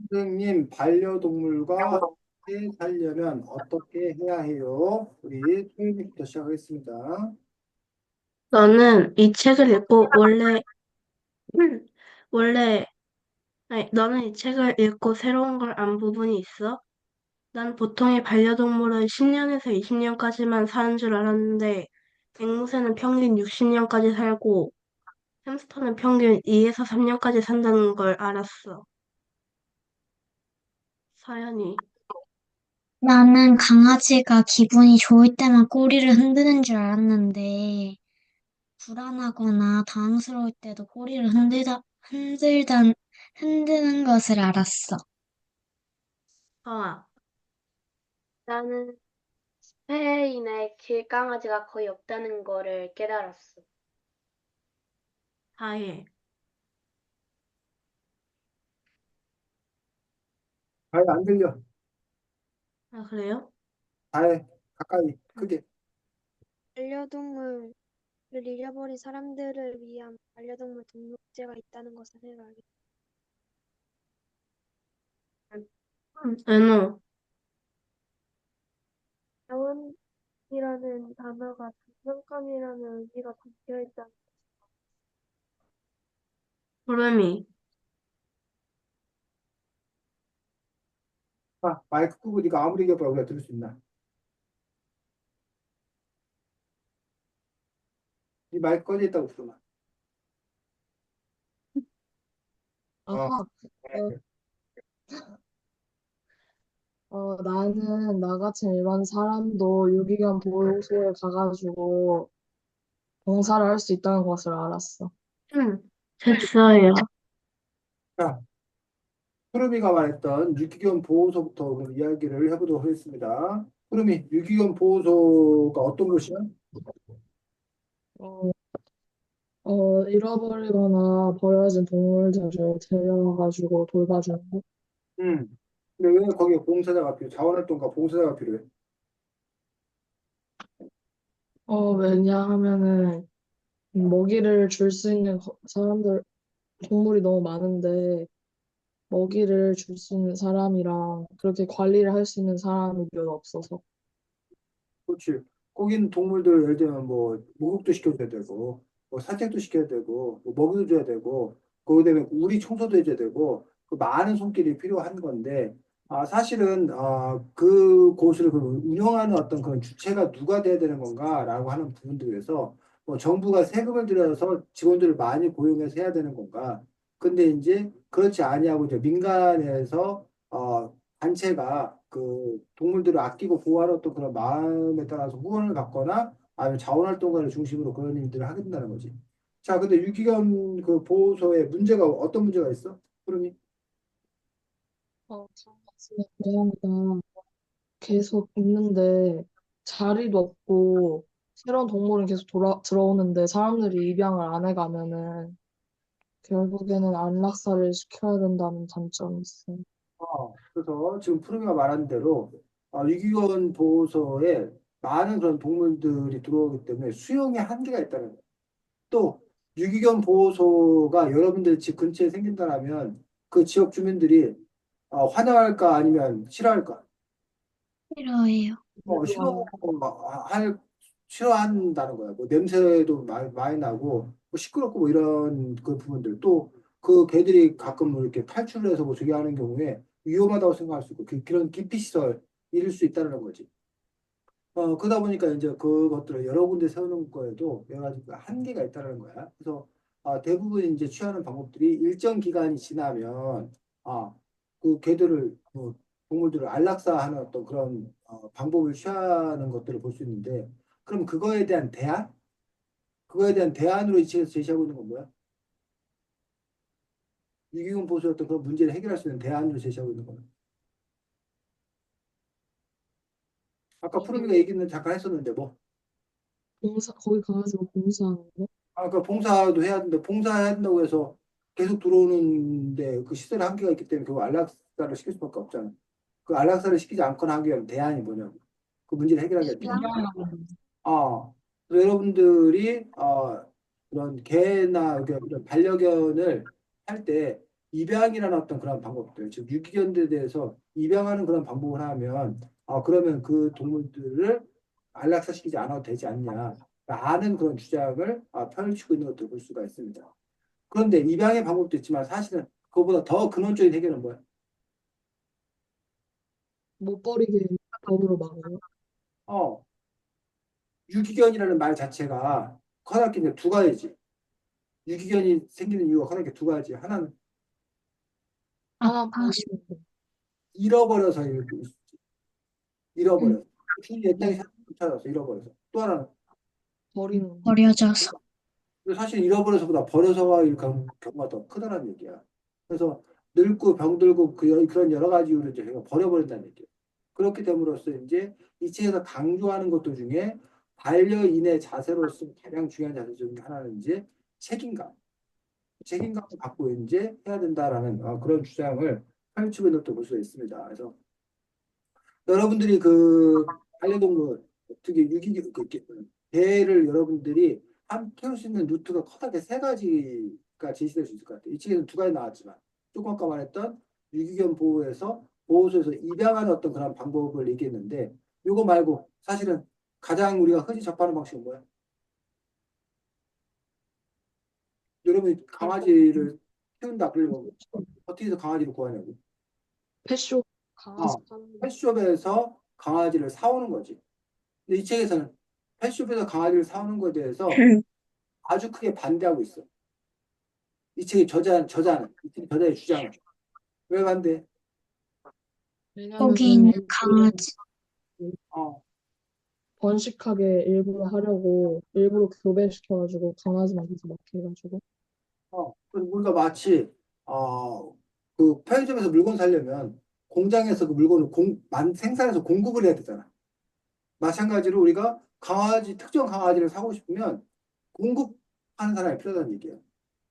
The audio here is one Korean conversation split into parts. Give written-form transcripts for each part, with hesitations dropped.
선생님, 반려동물과 함께 살려면 어떻게 해야 해요? 우리 토요일부터 시작하겠습니다. 너는 이 책을 읽고 원래, 아니, 너는 이 책을 읽고 새로운 걸 안 부분이 있어? 난 보통의 반려동물은 10년에서 20년까지만 사는 줄 알았는데, 앵무새는 평균 60년까지 살고, 햄스터는 평균 2에서 3년까지 산다는 걸 알았어. 사연이. 나는 강아지가 기분이 좋을 때만 꼬리를 흔드는 줄 알았는데, 불안하거나 당황스러울 때도 꼬리를 흔드는 것을 알았어. 아, 나는 스페인에 길강아지가 거의 없다는 거를 깨달았어. 다해. 잘 안 들려. 아, 그래요? 잘 가까이 음. 크게. 반려동물을 잃어버린 사람들을 위한 반려동물 등록제가 있다는 것을 알게. 은호. 자원이라는 단어가 장난감이라는 의미가 담겨 있다. 구름이. 마이크 끄고 네가 아무리 얘기해봐 우리가 들을 수 있나? 네 마이크 꺼져 있다고 들어만. 어, 아하, 나는 나같이 일반 사람도 유기견 보호소에 가가지고 봉사를 할 수 있다는 것을 알았어. 됐어요. 자, 푸르미가 말했던 유기견 보호소부터 오늘 이야기를 해보도록 하겠습니다. 푸르미, 유기견 보호소가 어떤 곳이야? 어, 잃어버리거나 버려진 동물들을 데려가지고 돌봐주는 거. 음. 근데 왜 거기에 봉사자가 필요해? 자원활동가 봉사자가 필요해? 왜냐하면은 먹이를 줄 수 있는 사람들, 동물이 너무 많은데 먹이를 줄 수 있는 사람이랑 그렇게 관리를 할 수 있는 사람이 별로 없어서. 그렇지. 거기 있는 동물들 예를 들면 뭐 목욕도 시켜줘야 되고 뭐 산책도 시켜야 되고 뭐 먹이도 줘야 되고 그다음에 우리 청소도 해줘야 되고 그 많은 손길이 필요한 건데 사실은 그 곳을 그 운영하는 어떤 그런 주체가 누가 돼야 되는 건가라고 하는 부분들에서 뭐 정부가 세금을 들여서 직원들을 많이 고용해서 해야 되는 건가? 근데 이제 그렇지 아니하고 이제 민간에서 단체가 그 동물들을 아끼고 보호하는 어떤 그런 마음에 따라서 후원을 받거나 아니면 자원활동가를 중심으로 그런 일들을 하게 된다는 거지. 자, 근데 유기견 그 보호소에 문제가 어떤 문제가 있어? 그러니 강아지나 고양이가 계속 있는데 자리도 없고 새로운 동물은 계속 들어오는데 사람들이 입양을 안 해가면은 결국에는 안락사를 시켜야 된다는 단점이 있어요. 그래서 지금 푸르미가 말한 대로 유기견 보호소에 많은 그런 동물들이 들어오기 때문에 수용에 한계가 있다는 거예요. 또 유기견 보호소가 여러분들 집 근처에 생긴다면 그 지역 주민들이 환영할까 아니면 싫어할까? 싫어해요. 싫어할 싫어한다는 거야. 뭐 냄새도 많이 나고 뭐 시끄럽고 뭐 이런 그 부분들 또 그 개들이 가끔 뭐 이렇게 탈출을 해서 뭐 저기 하는 경우에 위험하다고 생각할 수 있고 그런 기피 시설 이룰 수 있다는 거지. 그러다 보니까 이제 그것들을 여러 군데 세우는 거에도 여러 가지 그 한계가 있다는 거야. 그래서 대부분 이제 취하는 방법들이 일정 기간이 지나면 아, 그 개들을 뭐 동물들을 안락사하는 어떤 그런 방법을 취하는 것들을 볼 수 있는데 그럼 그거에 대한 대안? 그거에 대한 대안으로 이 책에서 제시하고 있는 건 뭐야? 유기견 보수의 어떤 그런 문제를 해결할 수 있는 대안으로 제시하고 있는 거야. 아까 푸르미가 얘기는 잠깐 했었는데 뭐 거기 가가지고 봉사하는 거? 그 봉사도 해야 된다. 봉사해야 된다고 해서 계속 들어오는데 그 시설에 한계가 있기 때문에 그 안락사를 시킬 수밖에 없잖아. 그 안락사를 시키지 않거나 하기 위한 대안이 뭐냐고. 그 문제를 해결하기 위한 대안. 입양하는 그래서 여러분들이 그런 개나 이런 반려견을 할 때 입양이라는 어떤 그런 방법들, 즉 유기견들에 대해서 입양하는 그런 방법을 하면 그러면 그 동물들을 안락사시키지 않아도 되지 않냐라는 그런 주장을 펼치고 있는 것도 볼 수가 있습니다. 그런데 입양의 방법도 있지만 사실은 그거보다 더 근원적인 해결은 뭐야? 못 버리게 법으로 막아요. 어, 유기견이라는 말 자체가 커다랗게 이제 두 가지지. 유기견이 생기는 이유가 커다랗게 두 가지. 하나는 하나 아빠 버리는 거. 잃어버려서 잃어버려. 주인이 내 땅에 네, 찾아서 잃어버려서. 또 하나는 버리는 거. 버려져서. 사실 잃어버려서보다 버려서가 일 경우가 더 크다는 얘기야. 그래서 늙고 병들고 그런 여러 가지 이유로 이제 걔가 버려버린다는 얘기야. 그렇게 됨으로써 이제 이 책에서 강조하는 것들 중에 반려인의 자세로서 가장 중요한 자세 중에 하나는 이제 책임감. 책임감을 갖고 이제 해야 된다라는 그런 주장을 펼치고 있는 것도 볼 수가 있습니다. 그래서 여러분들이 그 반려동물, 특히 개를 여러분들이 키울 수 있는 루트가 커다랗게 세 가지가 제시될 수 있을 것 같아요. 이 책에는 두 가지 나왔지만 조금 아까 말했던 유기견 보호에서 보호소에서 입양하는 어떤 그런 방법을 얘기했는데 이거 말고 사실은 가장 우리가 흔히 접하는 방식은 뭐야? 여러분이 강아지를 키운다 그러면 어떻게 해서 강아지를 구하냐고? 펫쇼 어, 강아지 파는 거. 펫숍에서 강아지를 사오는 거지. 근데 이 책에서는 펫숍에서 강아지를 사오는 것에 대해서 아주 크게 반대하고 있어. 이 책의 저자는, 이 책의 저자의 주장은. 왜 반대? 거기 있는 왜냐면은 강아지. 어, 번식하게 일부러 하려고 일부러 교배시켜가지고 강아지만 계속 막 해가지고. 그래서 우리가 마치, 그 편의점에서 물건 사려면 공장에서 그 물건을 생산해서 공급을 해야 되잖아. 마찬가지로 우리가 특정 강아지를 사고 싶으면 공급하는 사람이 필요하다는 얘기예요.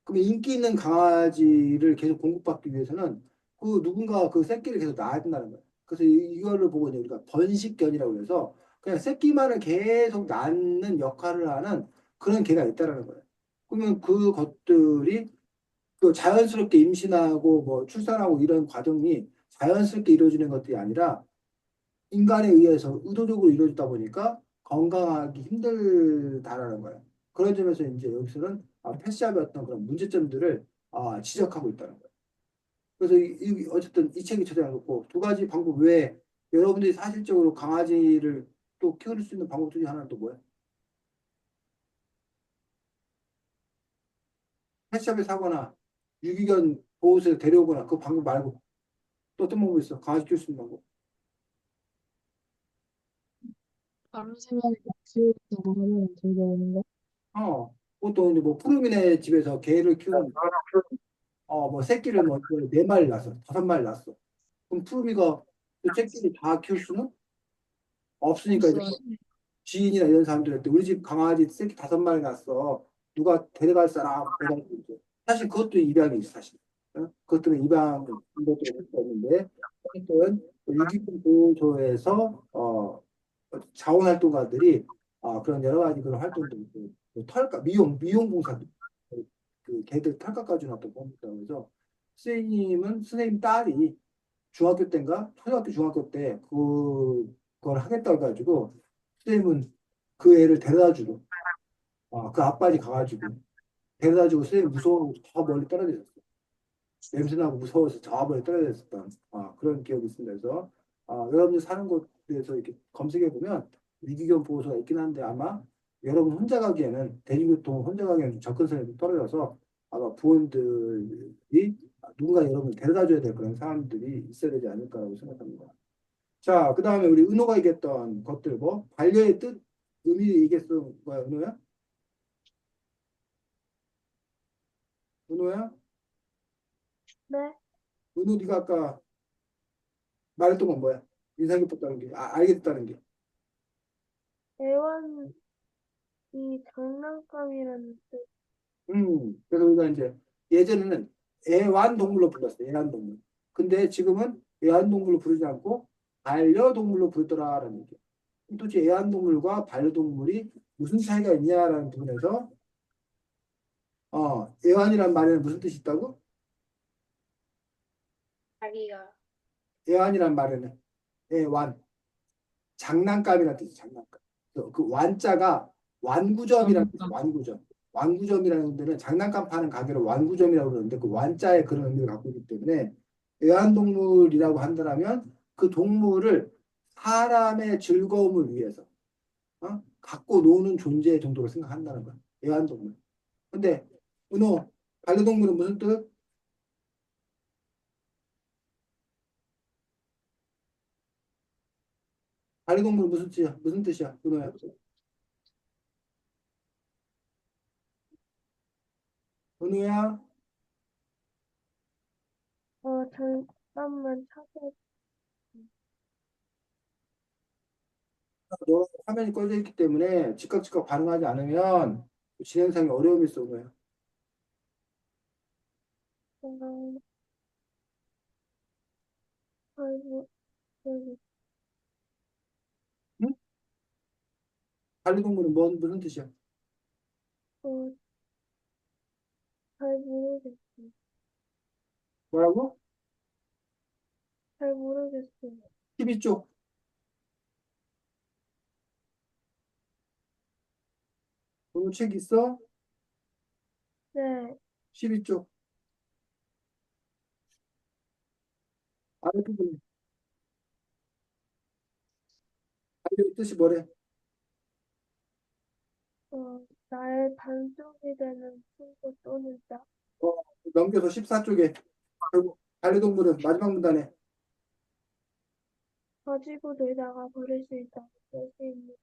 그럼 인기 있는 강아지를 계속 공급받기 위해서는 그 누군가 그 새끼를 계속 낳아야 된다는 거예요. 그래서 이거를 보고 이제 우리가 번식견이라고 해서 그냥 새끼만을 계속 낳는 역할을 하는 그런 개가 있다라는 거예요. 그러면 그것들이 그 자연스럽게 임신하고 뭐 출산하고 이런 과정이 자연스럽게 이루어지는 것들이 아니라 인간에 의해서 의도적으로 이루어지다 보니까 건강하기 힘들다라는 거예요. 그런 점에서 이제 여기서는 펫샵의 어떤 그런 문제점들을 지적하고 있다는 거예요. 그래서 어쨌든 이 책이 찾아놓고 두 가지 방법 외에 여러분들이 사실적으로 강아지를 또 키울 수 있는 방법 중에 하나는 또 뭐예요? 펫샵에 사거나 유기견 보호소에 데려오거나 그 방법 말고 또 어떤 방법이 있어? 강아지 키울 수 있는 방법. 다른 생각이 키우려고 하면 들려오는 거. 보통 이제 뭐 푸르미네 집에서 개를 키우는 뭐 새끼를 뭐 4마리 낳았어, 5마리 낳았어. 그럼 푸르미가 그 새끼를 다 키울 수는 없으니까 이제 없어요. 지인이나 이런 사람들한테 우리 집 강아지 새끼 5마리 낳았어. 누가 데려갈 사람? 해가지고 이제 사실 그것도 입양이 있어, 사실. 그것들은 입양 이것도 있는데 어쨌든 유기견 보호소에서 자원활동가들이 그런 여러 가지 그런 활동들, 그 털까 미용 봉사들, 그 개들 털깎아주는 어떤 법이라고 해서 선생님 딸이 중학교 때인가 초등학교 중학교 때 그걸 하겠다고 해가지고 선생님은 그 애를 데려다주고 그 아빠지 가가지고 데려다주고 선생님 무서워서 저 멀리 떨어져 졌어. 냄새나고 무서워서 저 멀리 떨어져 있었던 그런 기억이 있습니다. 그래서 여러분들 사는 곳에서 이렇게 검색해 보면 유기견 보호소가 있긴 한데 아마 여러분 혼자 가기에는 대중교통 혼자 가기에는 좀 접근성이 좀 떨어져서 아마 부모님들이 누군가 여러분을 데려다 줘야 될 그런 사람들이 있어야 되지 않을까라고 생각합니다. 자, 그 다음에 우리 은호가 얘기했던 것들 뭐 반려의 뜻, 의미 얘기했던 거야, 은호야? 은호야? 네, 은호 네가 아까 말했던 건 뭐야? 인상 깊었다는 게, 알겠다는 게. 애완이 장난감이라는 뜻. 그래서 우리가 이제 예전에는 애완동물로 불렀어요. 애완동물. 근데 지금은 애완동물로 부르지 않고 반려동물로 부르더라라는 얘기예요. 도대체 애완동물과 반려동물이 무슨 차이가 있냐라는 부분에서 애완이란 말에는 무슨 뜻이 있다고? 자기가. 애완이란 말에는 애완, 장난감이라는 뜻이 장난감. 그 완자가 완구점이라는 뜻이 완구점. 완구점이라는 데는 장난감 파는 가게를 완구점이라고 그러는데 그 완자의 그런 의미를 갖고 있기 때문에 애완동물이라고 한다면 그 동물을 사람의 즐거움을 위해서 갖고 노는 존재 정도로 생각한다는 거야. 애완동물. 근데 은호, 반려동물은 무슨 뜻? 반려동물 무슨 뜻이야? 무슨 뜻이야? 은호야. 은호야, 잠깐만 찾아. 너 화면이 꺼져 있기 때문에 즉각 반응하지 않으면 진행상에 어려움이 있어, 은호야. 어, 아이고, 여기, 응? 반려동물은 무슨 뜻이야? 어, 잘 모르겠어. 뭐라고? 잘 모르겠어. 12쪽. 은호 책 있어? 네, 12쪽. 아랫부분에. 반려 뜻이 뭐래? 나의 반쪽이 되는 친구 또는 짝. 어, 넘겨서 14쪽에. 결국 반려동물은 마지막 문단에 가지고 놀다가 버릴 수 있다고 쓸 수 있는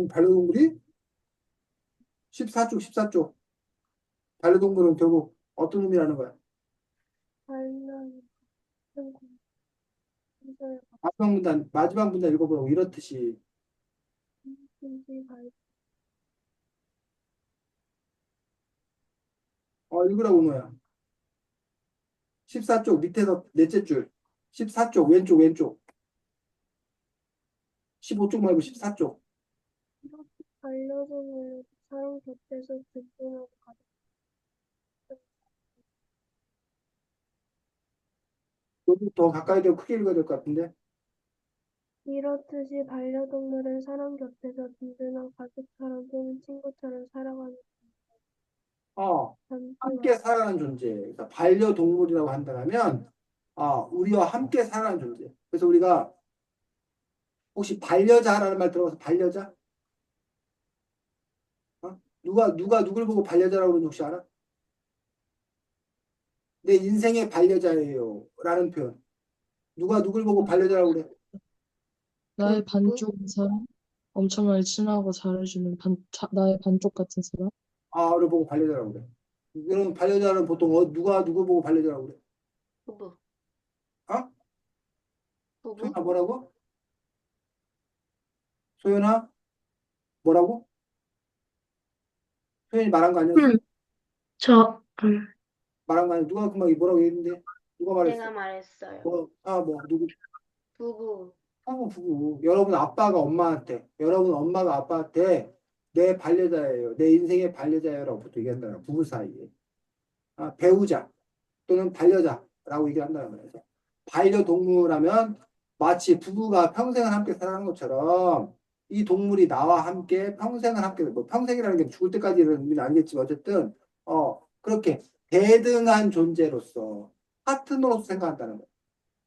반려동물이 14쪽. 반려동물은 결국 어떤 의미라는 거야? 반란 친구. 인사를 마지막 문단 읽어보라고 이렇듯이. 받든지 발 읽으라고 은호야. 14쪽 밑에서 넷째 줄. 14쪽 왼쪽. 15쪽 말고 14쪽. 반려동물 사람 곁에서 든든하고 가족. 너도 더 가까이 대고 크게 읽어야 될 것 같은데. 이렇듯이 반려동물은 사람 곁에서 든든한 가족처럼 또는 친구처럼 살아가는 함께 잠시와 살아가는 존재. 그러니까 반려동물이라고 한다면, 우리와 함께 살아가는 존재. 그래서 우리가 혹시 반려자라는 말 들어봐서 반려자? 누가 누굴 보고 반려자라고 그러는지 혹시 알아? 내 인생의 반려자예요. 라는 표현. 누가 누굴 보고 반려자라고 그래? 나의 부부? 반쪽인 사람? 엄청나게 친하고 잘해주는 나의 반쪽 같은 사람? 를 보고 반려자라고 그래. 그럼 반려자는 보통 누가 누굴 보고 반려자라고 그래? 부부. 어? 부부? 소연아 뭐라고? 소연아 뭐라고? 소연이 말한 거 아니었어? 말한 거 아니야? 누가 금방 뭐라고 했는데? 누가 말했어? 내가 말했어요. 누구? 부부. 부부. 여러분 엄마가 아빠한테 내 반려자예요. 내 인생의 반려자예요라고 보통 얘기한다는 부부 사이에. 배우자 또는 반려자라고 얘기를 한다는 거예요. 그래서 반려동물하면 마치 부부가 평생을 함께 살아가는 것처럼 이 동물이 나와 함께 평생을 함께, 뭐 평생이라는 게 죽을 때까지는 의미는 아니겠지만 어쨌든, 그렇게 대등한 존재로서 파트너로서 생각한다는 거예요.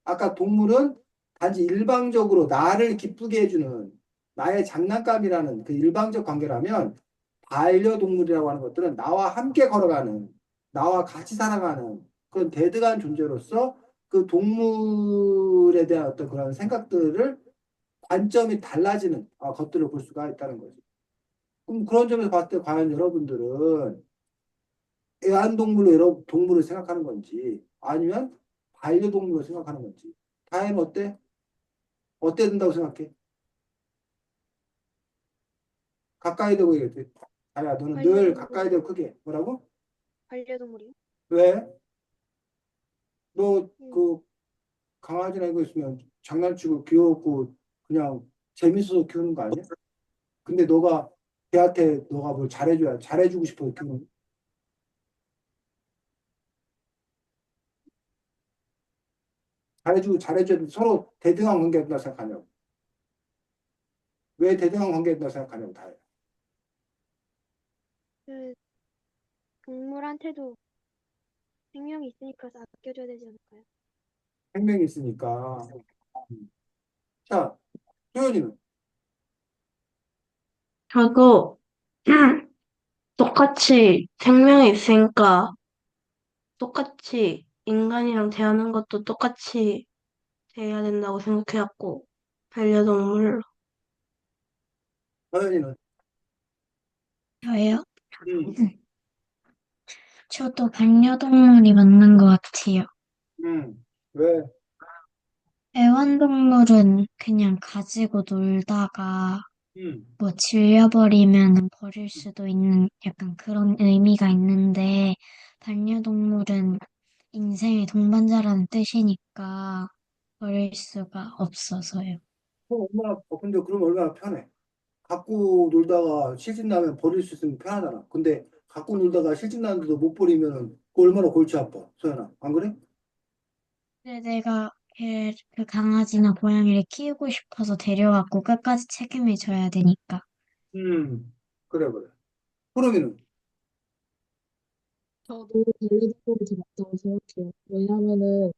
아까 동물은 단지 일방적으로 나를 기쁘게 해주는 나의 장난감이라는 그 일방적 관계라면 반려동물이라고 하는 것들은 나와 함께 걸어가는 나와 같이 살아가는 그런 대등한 존재로서 그 동물에 대한 어떤 그런 생각들을 관점이 달라지는 것들을 볼 수가 있다는 거죠. 그럼 그런 점에서 봤을 때 과연 여러분들은 애완동물로 동물을 생각하는 건지 아니면 반려동물로 생각하는 건지 다혜는 어때? 어때야 된다고 생각해? 가까이 대고 얘기해. 아야, 너는 늘 가까이 대고 크게. 뭐라고? 반려동물이요? 왜? 너 음. 그 강아지나 이거 있으면 장난치고 귀엽고 그냥 재밌어서 키우는 거 아니야? 근데 걔한테 너가 뭘 잘해주고 싶어 키우는 잘해줘야 돼. 서로 대등한 관계가 된다고 생각하냐고. 왜 대등한 관계가 된다고 생각하냐고, 다. 그 동물한테도 생명이 있으니까 아껴줘야 되지 않을까요? 생명이 있으니까. 자, 소연이는? 저도 똑같이 생명이 있으니까 똑같이 인간이랑 대하는 것도 똑같이 대해야 된다고 생각해왔고, 반려동물, 서연이는? 저요? 음, 저도 반려동물이 맞는 것 같아요. 왜? 애완동물은 그냥 가지고 놀다가 음, 뭐 질려버리면 버릴 수도 있는 약간 그런 의미가 있는데 반려동물은 인생의 동반자라는 뜻이니까 버릴 수가 없어서요. 근데 그럼 얼마나 편해? 갖고 놀다가 실증 나면 버릴 수 있으면 편하잖아. 근데 갖고 놀다가 실증 나는데도 못 버리면 그 얼마나 골치 아파, 소연아. 안 그래? 근데 내가 그 강아지나 고양이를 키우고 싶어서 데려왔고 끝까지 책임을 져야 되니까. 그래, 그래. 그러면은, 저도 반려동물이 더 맞다고 생각해요. 왜냐면은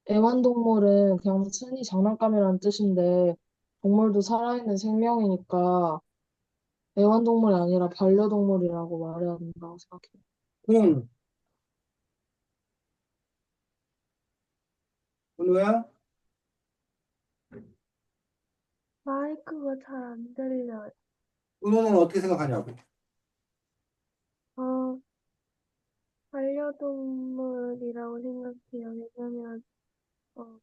애완동물은 그냥 순히 장난감이라는 뜻인데 동물도 살아있는 생명이니까 애완동물이 아니라 반려동물이라고 말해야 된다고 생각해요. 그냥, 은호야? 마이크가 잘 안 들려요. 은호는 어떻게 생각하냐고. 어, 반려동물이라고 생각해요. 왜냐면, 그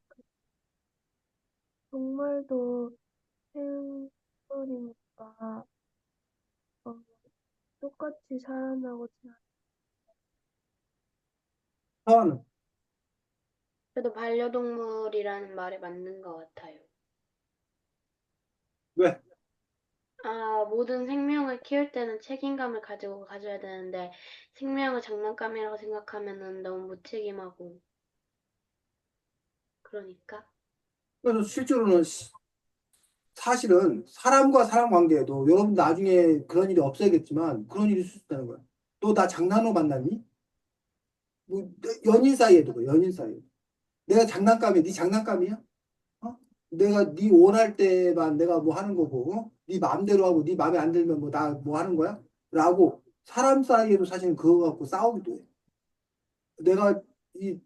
동물도 생물이니까, 어, 똑같이 살아나고 서연은? 저도 반려동물이라는 말에 맞는 것 같아요. 왜? 모든 생명을 키울 때는 책임감을 가지고 가져야 되는데, 생명을 장난감이라고 생각하면은 너무 무책임하고, 그러니까. 그래서 실제로는 사실은 사람과 사람 관계에도 여러분 나중에 그런 일이 없어야겠지만 그런 일이 있을 수 있다는 거야. 너 나 장난으로 만났니? 뭐, 연인 사이에도 그래, 연인 사이에. 내가 장난감이야. 네 장난감이야? 어? 내가 네 원할 때만 내가 뭐 하는 거고, 네 마음대로 하고 네 마음에 안 들면 뭐 나 뭐 하는 거야? 라고 사람 사이에도 사실은 그거 갖고 싸우기도 해. 내가 이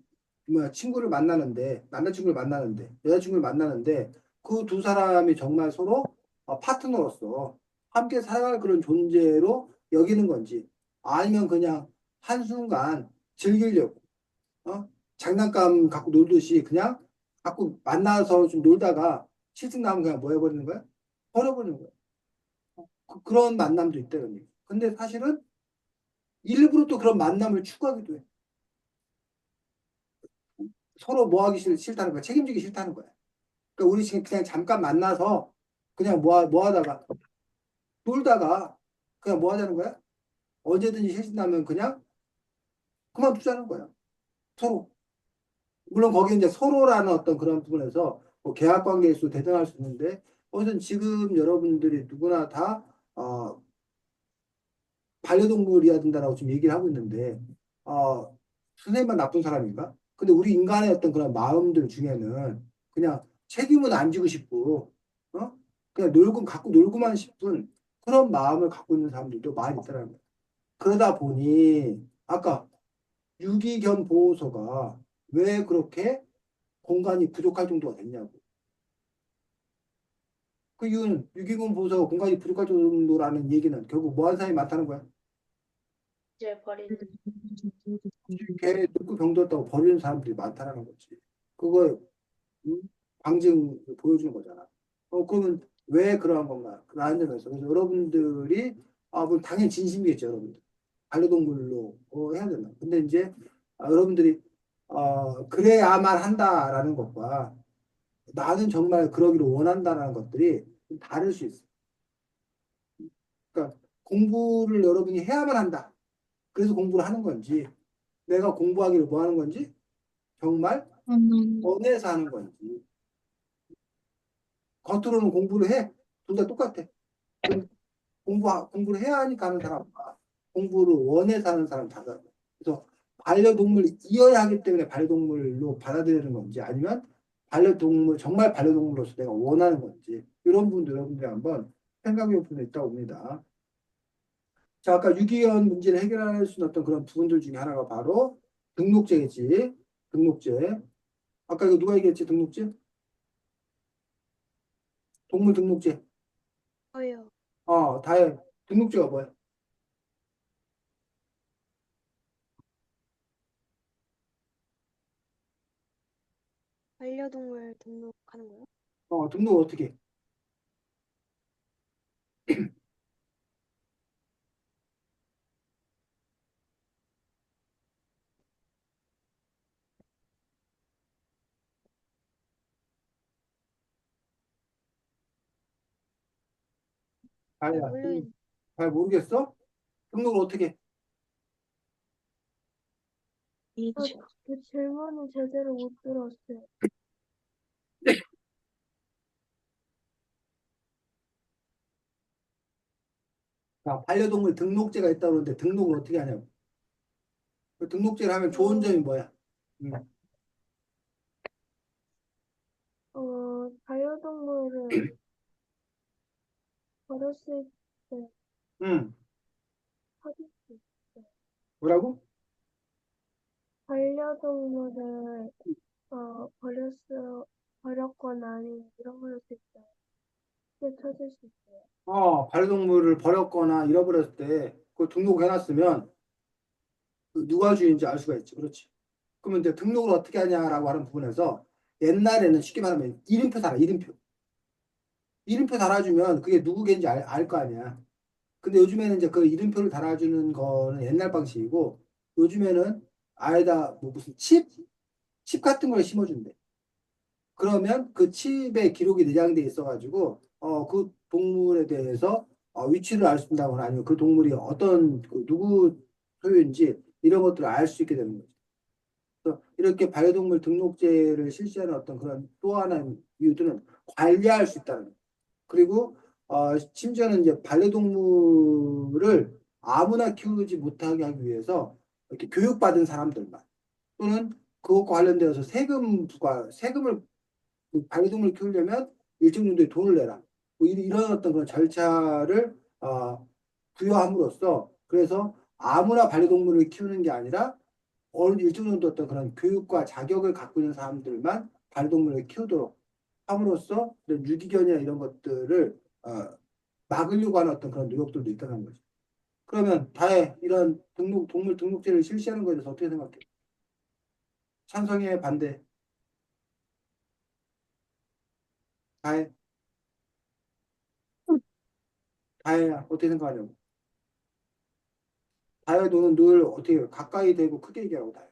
뭐야 친구를 만나는데 남자친구를 만나는데 여자친구를 만나는데 그 두 사람이 정말 서로 파트너로서 함께 살아갈 그런 존재로 여기는 건지 아니면 그냥 한순간 즐기려고 장난감 갖고 놀듯이 그냥 갖고 만나서 좀 놀다가 실증 나면 그냥 뭐 해버리는 거야? 버려버리는 거야. 그런 만남도 있다는 얘기. 근데 사실은 일부러 또 그런 만남을 추구하기도 해. 서로 뭐 하기 싫다는 거야. 책임지기 싫다는 거야. 그러니까 우리 지금 그냥 잠깐 만나서 그냥 뭐 하다가 놀다가 그냥 뭐 하자는 거야? 언제든지 실신나면 그냥 그만두자는 거야. 서로. 물론 거기 이제 서로라는 어떤 그런 부분에서 뭐 계약 관계에서 대등할 수 있는데 어쨌든 지금 여러분들이 누구나 다 반려동물이어야 된다라고 지금 얘기를 하고 있는데 선생님만 나쁜 사람인가? 근데 우리 인간의 어떤 그런 마음들 중에는 그냥 책임은 안 지고 싶고 그냥 갖고 놀고만 싶은 그런 마음을 갖고 있는 사람들도 많이 있더라는 거예요. 그러다 보니 아까 유기견 보호소가 왜 그렇게 공간이 부족할 정도가 됐냐고. 그 이유는 유기견 보호소가 공간이 부족할 정도라는 얘기는 결국 뭐 하는 사람이 많다는 거야. 이제 버리는. 걔 늙고 병들었다고 버리는 사람들이 많다는 거지. 그거 음? 방증 보여주는 거잖아. 그러면 왜 그러한 건가? 라는 점에서 그래서 여러분들이 뭐 당연히 진심이겠죠, 여러분들. 반려동물로 해야 된다. 근데 이제 여러분들이 그래야만 한다라는 것과 나는 정말 그러기를 원한다라는 것들이 좀 다를 수 있어. 그러니까 공부를 여러분이 해야만 한다. 그래서 공부를 하는 건지 내가 공부하기를 뭐 하는 건지 정말 저는, 원해서 하는 건지. 겉으로는 공부를 해. 둘 다 똑같아. 근데 공부를 해야 하니까 하는 사람과 공부를 원해서 하는 사람 다 달라. 그래서 반려동물이 이어야 하기 때문에 반려동물로 받아들이는 건지 아니면 반려동물, 정말 반려동물로서 내가 원하는 건지 이런 분들 여러분들이 한번 생각해 볼 필요 있다고 봅니다. 자, 아까 유기견 문제를 해결할 수 있는 어떤 그런 부분들 중에 하나가 바로 등록제겠지. 등록제. 아까 이거 누가 얘기했지? 등록제? 동물 등록제. 저요. 다해. 등록제가 뭐야? 반려동물 등록하는 거요? 등록을 어떻게 해? 잘 다해야. 모르겠, 잘 모르겠어? 등록을 어떻게 해? 저, 그 질문은 제대로 못 들었어요. 자, 반려동물 등록제가 있다고 그러는데 등록을 어떻게 하냐고. 그 등록제를 하면 좋은 점이 어, 뭐야? 응. 반려동물을 버렸을 때 응. 찾을 수 있어요. 뭐라고? 반려동물을 버렸거나 아니면 잃어버렸을 때 쉽게 찾을 수 있어요. 반려동물을 버렸거나 잃어버렸을 때 그걸 등록해놨으면 그 누가 주인인지 알 수가 있지. 그렇지. 그러면 이제 등록을 어떻게 하냐라고 하는 부분에서 옛날에는 쉽게 말하면 이름표 달아, 이름표. 이름표 달아주면 그게 누구 개인지 알 거 아니야. 근데 요즘에는 이제 그 이름표를 달아주는 거는 옛날 방식이고 요즘에는 아예다 뭐 무슨 칩 같은 걸 심어준대. 그러면 그 칩에 기록이 내장돼 있어가지고 그 동물에 대해서 위치를 알 수 있다거나 아니면 그 동물이 어떤 누구 소유인지 이런 것들을 알 수 있게 되는 거죠. 그래서 이렇게 반려동물 등록제를 실시하는 어떤 그런 또 하나의 이유들은 관리할 수 있다는 거예요. 그리고 심지어는 이제 반려동물을 아무나 키우지 못하게 하기 위해서 이렇게 교육받은 사람들만 또는 그것과 관련되어서 세금을 그 반려동물 키우려면 일정 정도의 돈을 내라. 뭐 이런 어떤 그런 절차를 부여함으로써 그래서 아무나 반려동물을 키우는 게 아니라 어느 일정 정도 어떤 그런 교육과 자격을 갖고 있는 사람들만 반려동물을 키우도록 함으로써 이런 유기견이나 이런 것들을 막으려고 하는 어떤 그런 노력들도 있다는 거죠. 그러면 다혜 이런 동물 등록제를 실시하는 거에 대해서 어떻게 생각해? 찬성해, 반대? 다혜, 다혜야 어떻게 생각하냐고? 다혜 너는 늘 어떻게 가까이 대고 크게 얘기하고 다혜.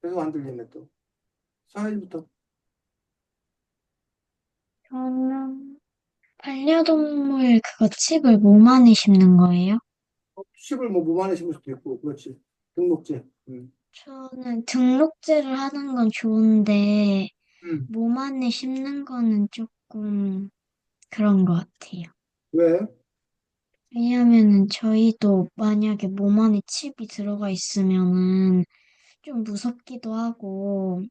계속 안 들리네 또. 서현이부터 저는 반려동물 그거 칩을 몸 안에 심는 거예요? 칩을 뭐 몸 안에 심을 수도 있고 그렇지. 등록제. 저는 등록제를 하는 건 좋은데 음. 몸 안에 심는 거는 조금 그런 것 같아요. 왜? 왜냐하면은 저희도 만약에 몸 안에 칩이 들어가 있으면은 좀 무섭기도 하고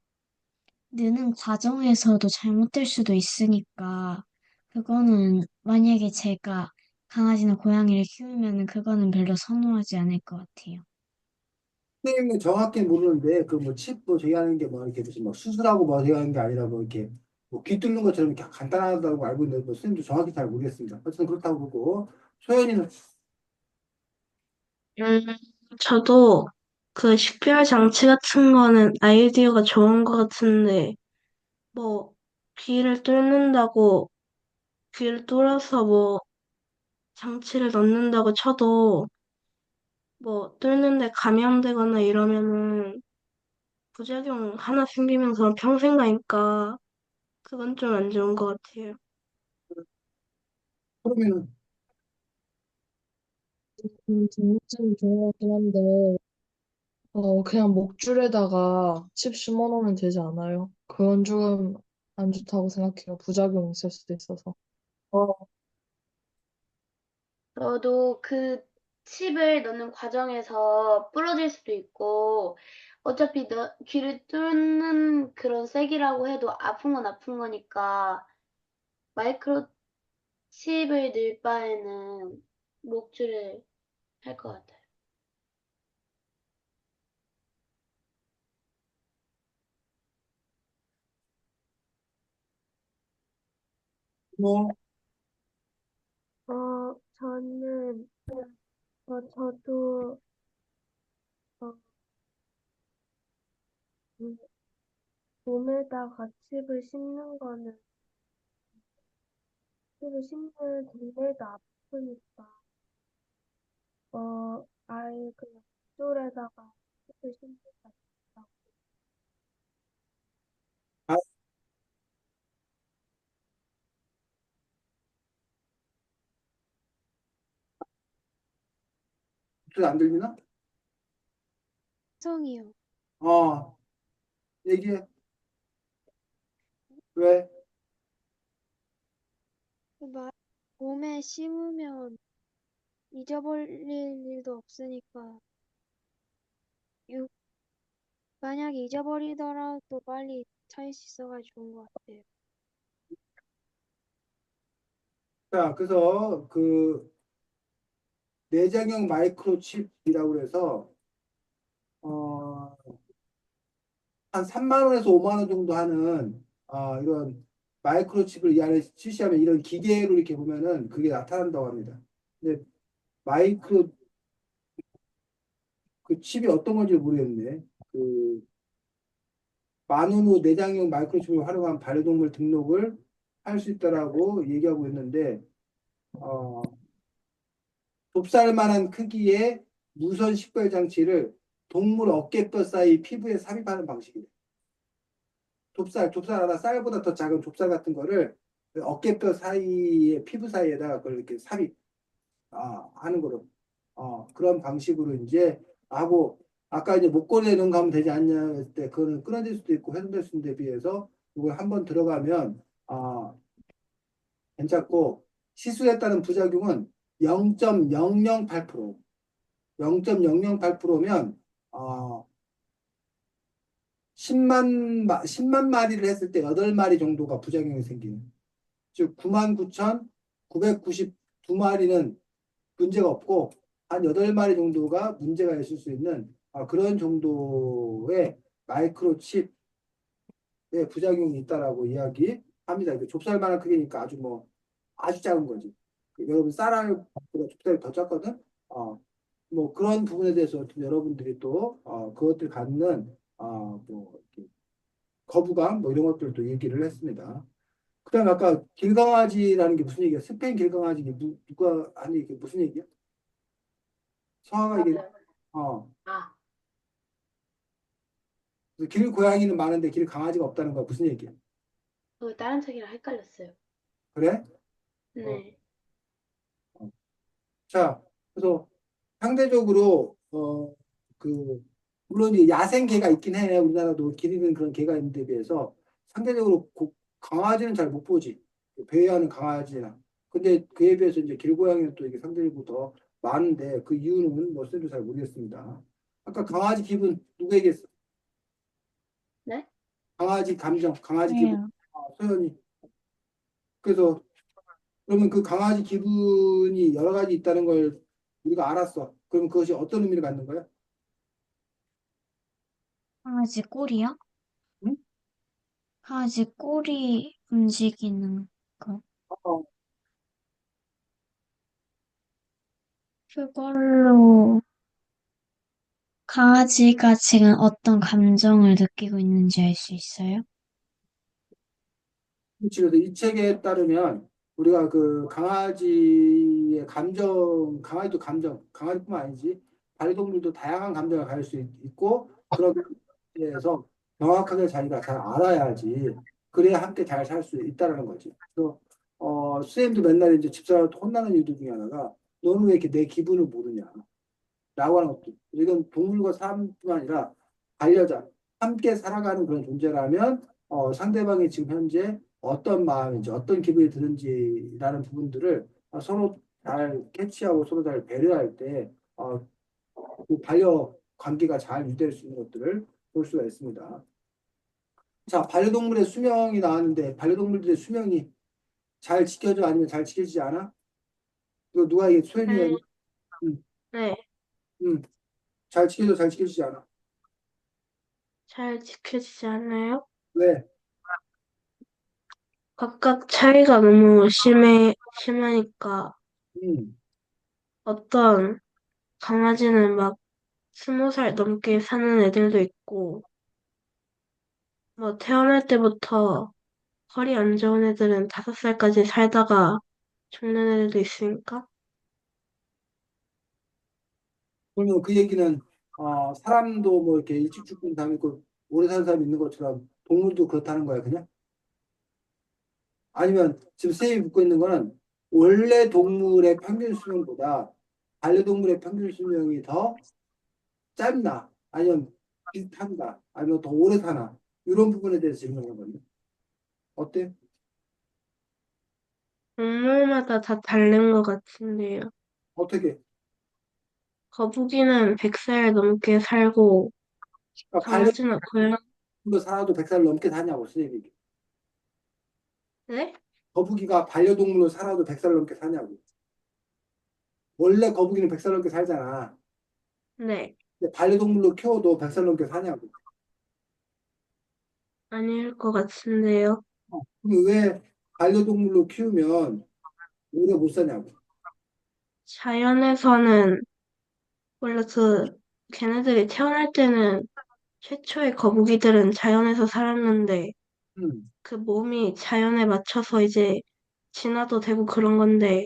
느는 과정에서도 잘못될 수도 있으니까 그거는 만약에 제가 강아지나 고양이를 키우면은 그거는 별로 선호하지 않을 것 같아요. 선생님은 정확히 모르는데 그 뭐 칩 뭐 저기 하는 게 뭐 이렇게 무슨 뭐 수술하고 뭐 저기 하는 게 아니라 뭐 이렇게 뭐 귀 뚫는 것처럼 이렇게 간단하다고 알고 있는데 뭐 선생님도 정확히 잘 모르겠습니다. 어쨌든 그렇다고 보고 소연이는 음, 저도 그 식별 장치 같은 거는 아이디어가 좋은 것 같은데, 뭐, 귀를 뚫는다고, 귀를 뚫어서 뭐, 장치를 넣는다고 쳐도, 뭐, 뚫는데 감염되거나 이러면은, 부작용 하나 생기면 그건 평생 가니까, 그건 좀 안 좋은 것 같아요. 그러면은 등록제는 좋은 것 같긴 한데 그냥 목줄에다가 칩 심어 놓으면 되지 않아요? 그건 조금 안 좋다고 생각해요. 부작용이 있을 수도 있어서. 어, 너도 그 칩을 넣는 과정에서 부러질 수도 있고, 어차피 너 귀를 뚫는 그런 색이라고 해도 아픈 건 아픈 거니까, 마이크로 칩을 넣을 바에는 목줄을 할 것 같아요. 뭐, 저는, 저도, 어, 음, 몸에다가 칩을 심는 거는, 칩을 심는 동네도 아프니까, 아예 그냥 쫄에다가 칩을 심는 게 낫다고. 아, 목소리 안 들리나? 성이요. 어, 얘기해. 왜? 막 몸에 심으면 잊어버릴 일도 없으니까, 유- 만약에 잊어버리더라도 빨리 찾을 수 있어가지고 좋은 것 같아요. 자, 그래서 그 내장형 마이크로칩이라고 해서 어, 한 3만 원에서 5만 원 정도 하는 이런 마이크로칩을 이 안에 출시하면 이런 기계로 이렇게 보면은 그게 나타난다고 합니다. 근데 마이크로 그 칩이 어떤 건지 모르겠네. 그 만원후 내장형 마이크로칩을 활용한 반려동물 등록을 할 수 있다라고 얘기하고 있는데 어, 좁쌀만한 크기의 무선 식별 장치를 동물 어깨뼈 사이 피부에 삽입하는 방식이래. 좁쌀 알아? 쌀보다 더 작은 좁쌀 같은 거를 그 어깨뼈 사이에 피부 사이에다가 그걸 이렇게 하는 거로 그런 방식으로 이제 하고 아까 이제 목걸이에 넣은 거 하면 되지 않냐 했을 때 그거는 끊어질 수도 있고 훼손될 수 있는 데 비해서 이걸 한번 들어가면 괜찮고 시술에 따른 부작용은 0.008% 0.008%면 10만 마리를 했을 때 8마리 정도가 부작용이 생기는. 즉 99,992마리는 문제가 없고 한 8마리 정도가 문제가 있을 수 있는 그런 정도의 마이크로칩의 부작용이 있다라고 이야기합니다. 이게 좁쌀만한 크기니까 아주 뭐 아주 작은 거지. 여러분 쌀알보다 좁쌀이 더 작거든. 뭐 그런 부분에 대해서 여러분들이 또 그것들 갖는 뭐 이렇게 거부감 뭐 이런 것들도 얘기를 했습니다. 그다음 아까 길강아지라는 게 무슨 얘기야? 스페인 길강아지 이게 누가 아니 이게 무슨 얘기야? 성화가 이게 맞아요. 어 아, 그래서 길 고양이는 많은데 길 강아지가 없다는 거야 무슨 얘기야? 다른 책이랑 헷갈렸어요. 그래? 어, 네. 어. 자 그래서 상대적으로 그 물론 이 야생 개가 있긴 해 우리나라도 길 잃은 그런 개가 있는 데 비해서 상대적으로 강아지는 잘 못 보지 배회하는 강아지나 근데 그에 비해서 이제 길고양이는 또 이게 상대적으로 더 많은데 그 이유는 무엇인지 잘 모르겠습니다. 아까 강아지 기분 누구 얘기했어? 네? 강아지 감정, 강아지 기분 왜요? 소연이 그래서 그러면 그 강아지 기분이 여러 가지 있다는 걸 우리가 알았어. 그러면 그것이 어떤 의미를 갖는 거야? 강아지 꼬리요? 응? 강아지 꼬리 움직이는 거. 어, 그걸로 강아지가 지금 어떤 감정을 느끼고 있는지 알 수 있어요? 그렇지. 그래서 이 책에 따르면 우리가 그 강아지의 감정, 강아지도 감정, 강아지뿐만 아니지 반려동물도 다양한 감정을 가질 수 있고 그런 데에서 정확하게 자기가 잘 알아야지 그래야 함께 잘 살 수 있다는 거지. 그래서 선생님도 맨날 이제 집사람한테 혼나는 이유 중에 하나가 너는 왜 이렇게 내 기분을 모르냐. 하는 것도. 이건 동물과 사람뿐만 아니라 반려자, 함께 살아가는 그런 존재라면 상대방이 지금 현재 어떤 마음인지 어떤 기분이 드는지라는 부분들을 서로 잘 캐치하고 서로 잘 배려할 때 그 반려 관계가 잘 유지될 수 있는 것들을 볼 수가 있습니다. 자, 반려동물의 수명이 나왔는데 반려동물들의 수명이 잘 지켜져 아니면 잘 지켜지지 않아? 이거 누가 이게 소연이가 네, 음, 네, 잘 지켜져 잘 지켜지지 않아? 잘 지켜지지 않나요? 왜? 각각 차이가 너무 심하니까 음, 어떤 강아지는 막 20살 넘게 사는 애들도 있고, 뭐 태어날 때부터 허리 안 좋은 애들은 5살까지 살다가 죽는 애들도 있으니까. 그러면 그 얘기는 사람도 뭐 이렇게 일찍 죽는 사람이 있고 오래 사는 사람이 있는 것처럼 동물도 그렇다는 거야 그냥? 아니면 지금 쌤이 묻고 있는 거는 원래 동물의 평균 수명보다 반려동물의 평균 수명이 더 짧나? 아니면 비슷한가? 아니면 더 오래 사나? 이런 부분에 대해서 질문하는 건데 어때? 동물마다 다 다른 것 같은데요. 어떻게? 거북이는 100살 넘게 살고, 그러니까 강아지나 고양이, 반려동물로 살아도 100살 넘게 사냐고 쌤이. 네? 거북이가 반려동물로 살아도 100살 넘게 사냐고. 원래 거북이는 100살 넘게 살잖아. 네. 근데 반려동물로 키워도 100살 넘게 사냐고. 아닐 것 같은데요. 그럼 왜 반려동물로 키우면 오래 못 사냐고. 자연에서는 원래 걔네들이 태어날 때는 최초의 거북이들은 자연에서 살았는데, 음, 그 몸이 자연에 맞춰서 이제 진화도 되고 그런 건데,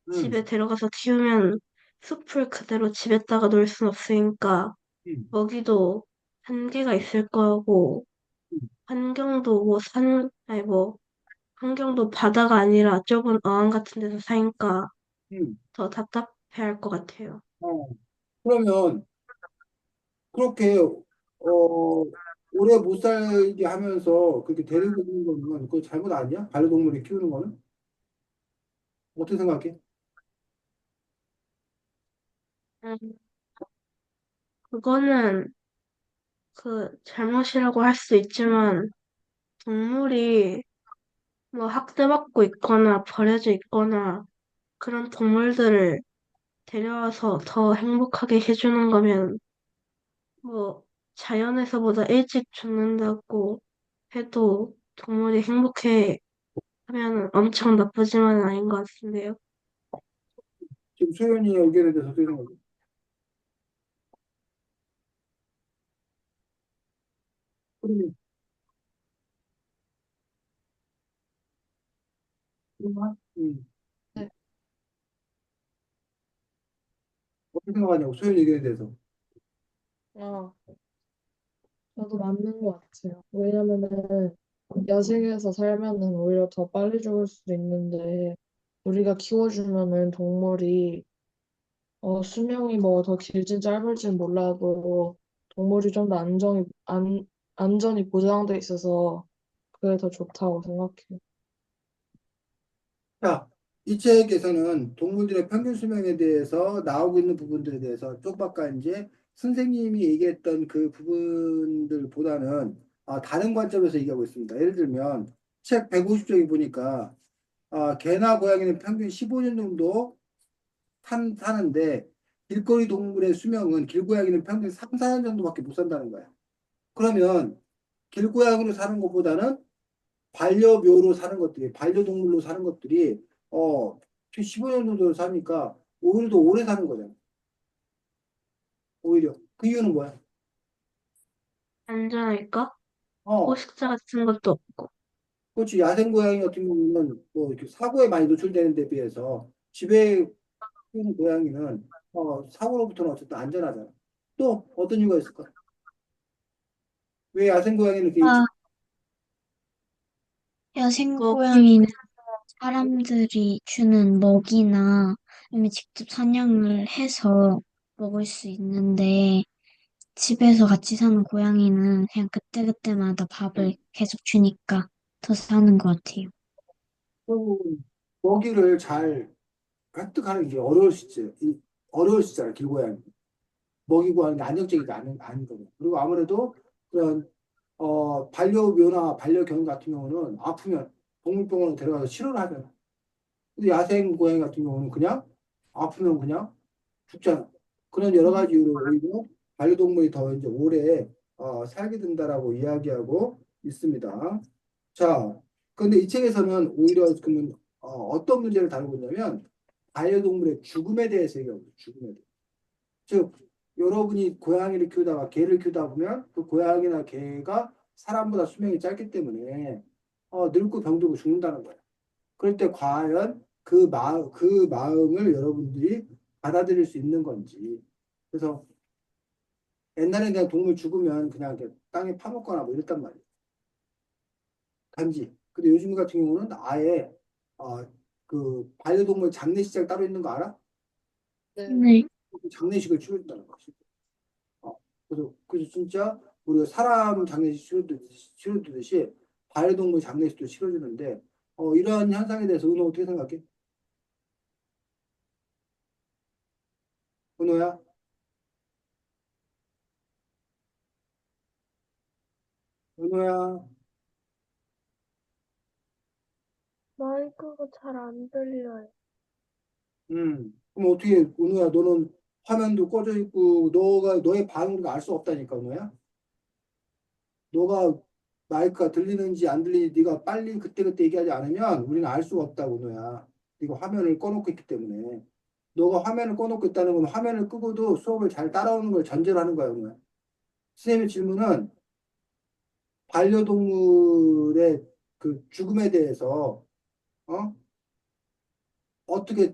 음, 집에 들어가서 키우면 숲을 그대로 집에다가 놓을 순 없으니까, 음, 먹이도 한계가 있을 거고, 음, 환경도 아니 환경도 바다가 아니라 좁은 어항 같은 데서 사니까 음. 더 답답해할 것 같아요. 어, 그러면 그렇게 오래 못 살게 하면서 그렇게 데리고 있는 거는 그거 잘못 아니야? 반려동물을 키우는 거는? 어떻게 생각해? 음, 그거는 잘못이라고 할 수 있지만, 동물이 뭐 학대받고 있거나 버려져 있거나 그런 동물들을 데려와서 더 행복하게 해주는 거면 뭐 자연에서보다 일찍 죽는다고 해도 동물이 행복해 하면 엄청 나쁘지만은 아닌 것 같은데요. 지금 소연이의 의견에 대해서 어떻게 생각해? 그러면, 음, 네. 어떻게 생각하냐고, 소연이 의견에 대해서. 아, 저도 맞는 것 같아요. 왜냐면은 야생에서 살면은 오히려 더 빨리 죽을 수도 있는데 우리가 키워주면은 동물이 수명이 뭐 더 길진 짧을진 몰라도 동물이 좀 더 안전이 보장돼 있어서 그게 더 좋다고 생각해요. 자, 이 책에서는 동물들의 평균 수명에 대해서 나오고 있는 부분들에 대해서 쪽박과 이제 선생님이 얘기했던 그 부분들보다는 다른 관점에서 얘기하고 있습니다. 예를 들면 책 150쪽에 보니까 개나 고양이는 평균 15년 정도 사는데 길거리 동물의 수명은 길고양이는 평균 3, 4년 정도밖에 못 산다는 거야. 그러면 길고양이로 사는 것보다는 반려묘로 사는 것들이, 반려동물로 사는 것들이, 15년 정도 사니까 오히려 더 오래 사는 거잖아. 오히려. 그 이유는 뭐야? 안전할까? 어, 포식자 같은 것도 없고. 그렇지. 야생 고양이 같은 경우는 뭐 이렇게 사고에 많이 노출되는 데 비해서 집에 키우는 고양이는, 사고로부터는 어쨌든 안전하잖아. 또 어떤 이유가 있을까? 왜 야생 고양이는 이렇게 일찍, 아, 야생 먹이, 고양이는 사람들이 주는 먹이나 아니면 직접 사냥을 해서 먹을 수 있는데 집에서 같이 사는 고양이는 그냥 그때그때마다 밥을 계속 주니까 더 사는 것 같아요. 결국은 먹이를 잘 획득하는 게 어려울 수 있지. 어려울 수 있잖아, 길고양이. 먹이 구하는 게 안정적이가 아니거든. 그리고 아무래도 그런 반려묘나 반려견 같은 경우는 아프면 동물병원에 데려가서 치료를 하잖아. 근데 야생 고양이 같은 경우는 그냥 아프면 그냥 죽잖아. 그런 여러 가지 이유로 오히려 반려동물이 더 이제 오래 살게 된다라고 이야기하고 있습니다. 자, 근데 이 책에서는 오히려 그러면 어떤 문제를 다루고 있냐면 반려동물의 죽음에 대해서 얘기하고 있어요. 죽음에 대해. 즉, 여러분이 고양이를 키우다가 개를 키우다 보면 그 고양이나 개가 사람보다 수명이 짧기 때문에 늙고 병들고 죽는다는 거예요. 그럴 때 과연 그 마음을 여러분들이 받아들일 수 있는 건지. 그래서 옛날에 그냥 동물 죽으면 그냥 이렇게 땅에 파묻거나 뭐 이랬단 말이에요. 단지. 근데 요즘 같은 경우는 아예 어, 그 반려동물 장례식장 따로 있는 거 알아? 네. 네. 그 장례식을 치러준다는 거지. 그래서 진짜 우리가 사람 장례식 치러주듯이 반려동물 장례식도 치러주는데 이러한 현상에 대해서 은호 어떻게 생각해? 은호야? 은호야? 마이크가 잘 안 들려요. 그럼 어떻게 은호야? 너는 화면도 꺼져 있고 너의 반응을 우리가 알 수 없다니까 은호야? 너가 마이크가 들리는지 안 들리는지 네가 빨리 그때그때 얘기하지 않으면 우리는 알 수가 없다고 은호야. 네가 화면을 꺼놓고 있기 때문에. 너가 화면을 꺼놓고 있다는 건 화면을 끄고도 수업을 잘 따라오는 걸 전제로 하는 거야 은호야. 선생님의 질문은 반려동물의 그 죽음에 대해서 어? 어떻게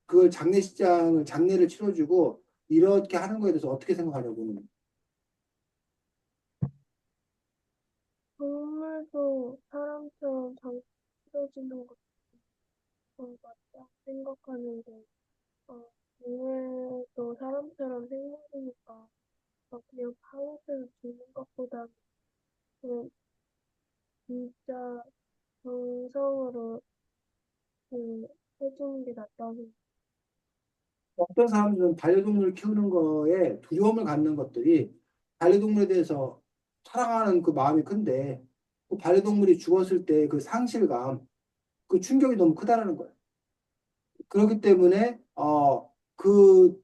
그걸 장례를 치러주고 이렇게 하는 거에 대해서 어떻게 생각하냐고. 동물도 사람처럼 장수해지는 것도 맞다 생각하는데, 동물도 사람처럼 생물이니까 그냥 파묻혀서 주는 것보다 그냥 진짜 정성으로 해주는 게 낫다고. 어떤 사람들은 반려동물을 키우는 거에 두려움을 갖는 것들이 반려동물에 대해서 사랑하는 그 마음이 큰데 그 반려동물이 죽었을 때 그 상실감, 그 충격이 너무 크다라는 거예요. 그렇기 때문에 그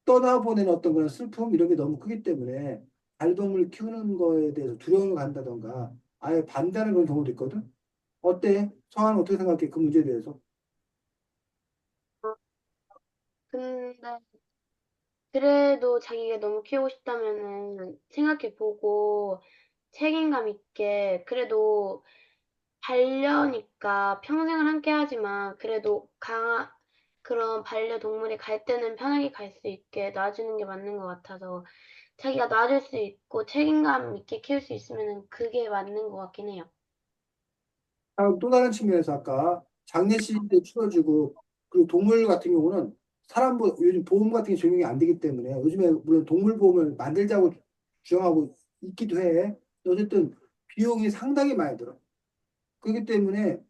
떠나보낸 어떤 그런 슬픔 이런 게 너무 크기 때문에 반려동물 키우는 거에 대해서 두려움을 갖는다던가 아예 반대하는 그런 경우도 있거든. 어때? 성환은 어떻게 생각해? 그 문제에 대해서? 근데 그래도 자기가 너무 키우고 싶다면은 생각해보고 책임감 있게 그래도 반려니까 평생을 함께 하지만 그래도 그런 반려동물이 갈 때는 편하게 갈 수 있게 놔주는 게 맞는 것 같아서 자기가 놔줄 수 있고 책임감 있게 키울 수 있으면 그게 맞는 것 같긴 해요. 또 다른 측면에서 아까 장례식도 치러주고 그리고 동물 같은 경우는 요즘 보험 같은 게 적용이 안 되기 때문에 요즘에 물론 동물 보험을 만들자고 주장하고 있기도 해. 어쨌든 비용이 상당히 많이 들어. 그렇기 때문에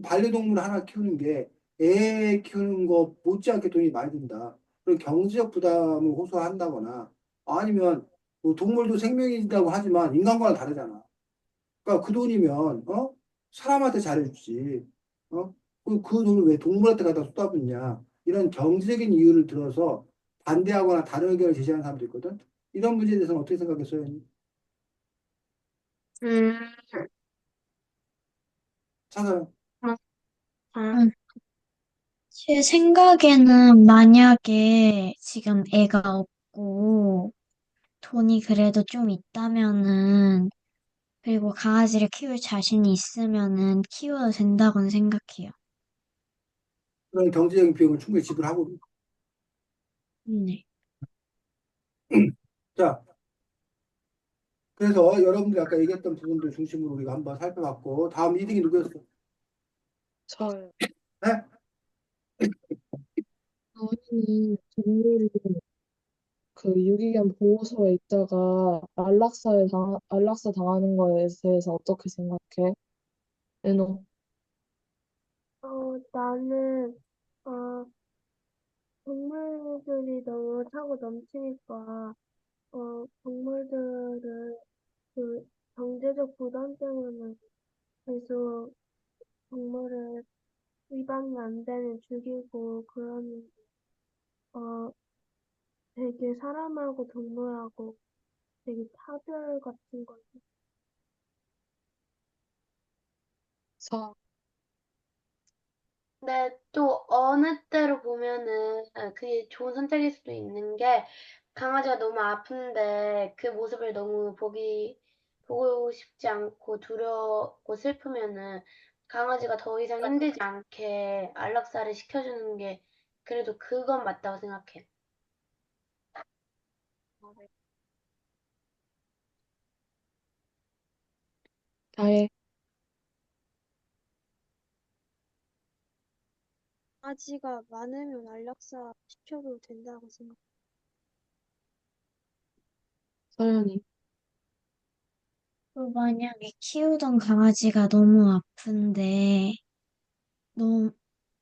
반려동물 하나 키우는 게 애 키우는 거 못지않게 돈이 많이 든다. 그리고 경제적 부담을 호소한다거나 아니면 뭐 동물도 생명이라고 하지만 인간과는 다르잖아. 그러니까 그 돈이면 사람한테 잘해주지. 그 돈을 왜 동물한테 갖다 쏟아붓냐. 이런 경제적인 이유를 들어서 반대하거나 다른 의견을 제시하는 사람도 있거든. 이런 문제에 대해서는 어떻게 생각했어요? 음, 찾아요. 아, 음, 제 생각에는 만약에 지금 애가 없고 돈이 그래도 좀 있다면은 그리고 강아지를 키울 자신이 있으면은 키워도 된다고는 생각해요. 그런 경제적인 비용을 충분히 지불하고. 네. 자, 그래서 여러분들이 아까 얘기했던 부분들 중심으로 우리가 한번 살펴봤고, 다음 2등이 누구였어? 저요. 네? 저는 동물이 그 유기견 보호소에 있다가 안락사 당하는 거에 대해서 어떻게 생각해? 은호. 나는, 어, 동물들이 너무 차고 넘치니까, 동물들을 그 경제적 부담 때문에 계속 동물을 위반이 안 되는 죽이고 그러는, 어, 되게 사람하고 동물하고 되게 차별 같은 거. 사, 근데 또 어느 때로 보면은 그게 좋은 선택일 수도 있는 게 강아지가 너무 아픈데 그 모습을 너무 보고 싶지 않고 두렵고 슬프면은 강아지가 더 이상 힘들지 않게 안락사를 시켜주는 게 그래도 그건 맞다고 생각해. 다혜. 강아지가 많으면 안락사 시켜도 된다고 생각. 서연이. 또 만약에 키우던 강아지가 너무 아픈데 너무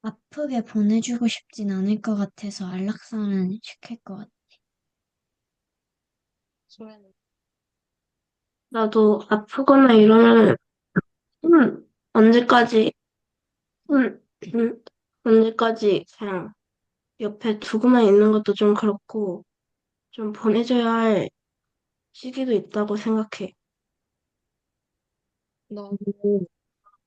아프게 보내주고 싶진 않을 것 같아서 안락사는 시킬 것 같아. 소연이. 나도 아프거나 이러면 언제까지 음, 언제까지 그냥 옆에 두고만 있는 것도 좀 그렇고 좀 보내줘야 할 시기도 있다고 생각해. 나도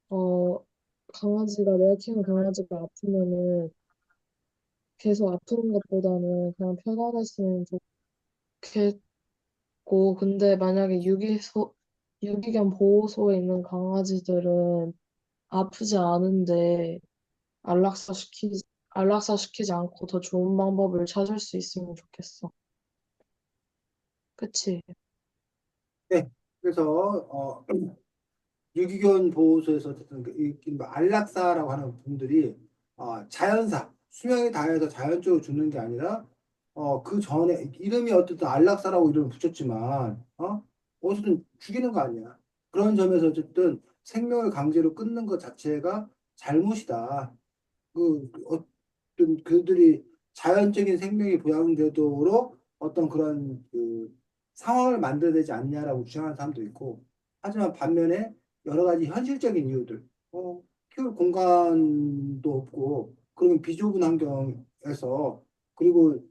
어 내가 키우는 강아지가 아프면은 계속 아픈 것보다는 그냥 편안했으면 좋겠고, 근데 만약에 유기견 보호소에 있는 강아지들은 아프지 않은데 안락사 시키지 않고 더 좋은 방법을 찾을 수 있으면 좋겠어. 그치? 네. 그래서 유기견 보호소에서 어쨌든 뭐 안락사라고 하는 분들이 자연사 수명이 다해서 자연적으로 죽는 게 아니라 그 전에 이름이 어쨌든 안락사라고 이름을 붙였지만 어쨌든 죽이는 거 아니야. 그런 점에서 어쨌든 생명을 강제로 끊는 것 자체가 잘못이다. 어떤 그들이 자연적인 생명이 보양되도록 어떤 그런 그 상황을 만들어내지 않냐라고 주장하는 사람도 있고, 하지만 반면에 여러 가지 현실적인 이유들, 키울 공간도 없고, 그러면 비좁은 환경에서, 그리고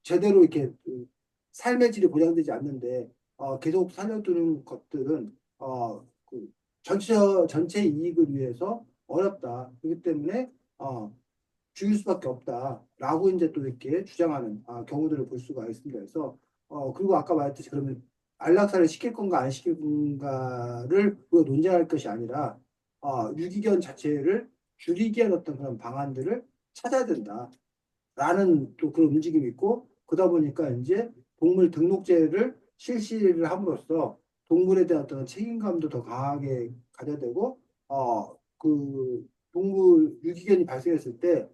제대로 이렇게 그 삶의 질이 보장되지 않는데 계속 살려두는 것들은 그 전체 이익을 위해서 어렵다. 그렇기 때문에 죽일 수밖에 없다라고 이제 또 이렇게 주장하는 경우들을 볼 수가 있습니다. 그래서 그리고 아까 말했듯이 그러면 안락사를 시킬 건가 안 시킬 건가를 우리가 논쟁할 것이 아니라 유기견 자체를 줄이기 위한 어떤 그런 방안들을 찾아야 된다. 라는 또 그런 움직임이 있고 그러다 보니까 이제 동물 등록제를 실시를 함으로써 동물에 대한 어떤 책임감도 더 강하게 가져야 되고 그 동물 유기견이 발생했을 때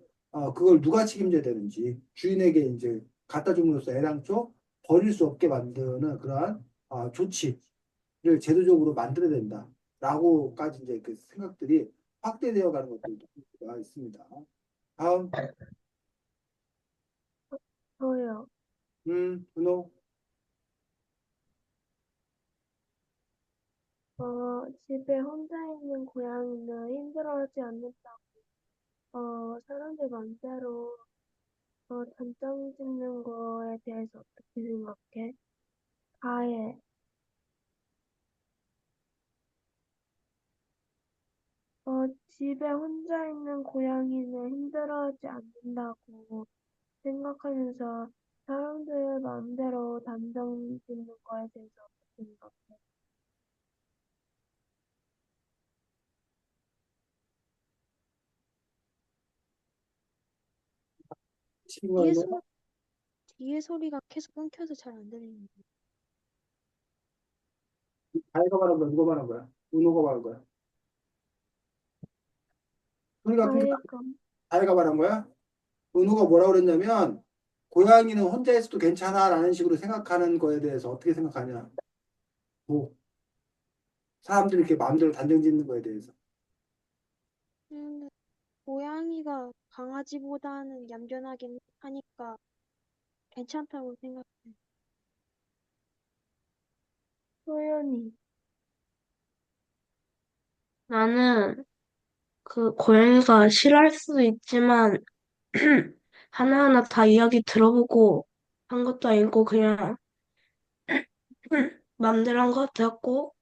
그걸 누가 책임져야 되는지 주인에게 이제 갖다 줌으로써 애당초 버릴 수 없게 만드는 그러한 조치를 제도적으로 만들어야 된다라고까지 이제 그 생각들이 확대되어 가는 것들도 있습니다. 다음 저요. 은호. 집에 혼자 있는 고양이는 힘들어하지 않는다. 사람들 맘대로 단정 짓는 거에 대해서 어떻게 생각해? 아예, 집에 혼자 있는 고양이는 힘들어하지 않는다고 생각하면서 사람들 맘대로 단정 짓는 거에 대해서 어떻게 생각해? 친구가 뭐 뒤에 소리가 계속 끊겨서 잘 안 들리는데. 다이가 말한 거야? 누가 말한 거야? 은호가 말한 거야? 소리가 끊겨 아이가, 다이가 말한 거야? 은호가 뭐라고 그랬냐면 고양이는 혼자 있어도 괜찮아라는 식으로 생각하는 거에 대해서 어떻게 생각하냐? 뭐 사람들이 이렇게 마음대로 단정 짓는 거에 대해서. 근데 고양이가 강아지보다는 얌전하긴 하니까 괜찮다고 생각해. 소연이, 나는 그 고양이가 싫어할 수도 있지만 하나하나 다 이야기 들어보고 한 것도 아니고 그냥 맘대로 한 것 같았고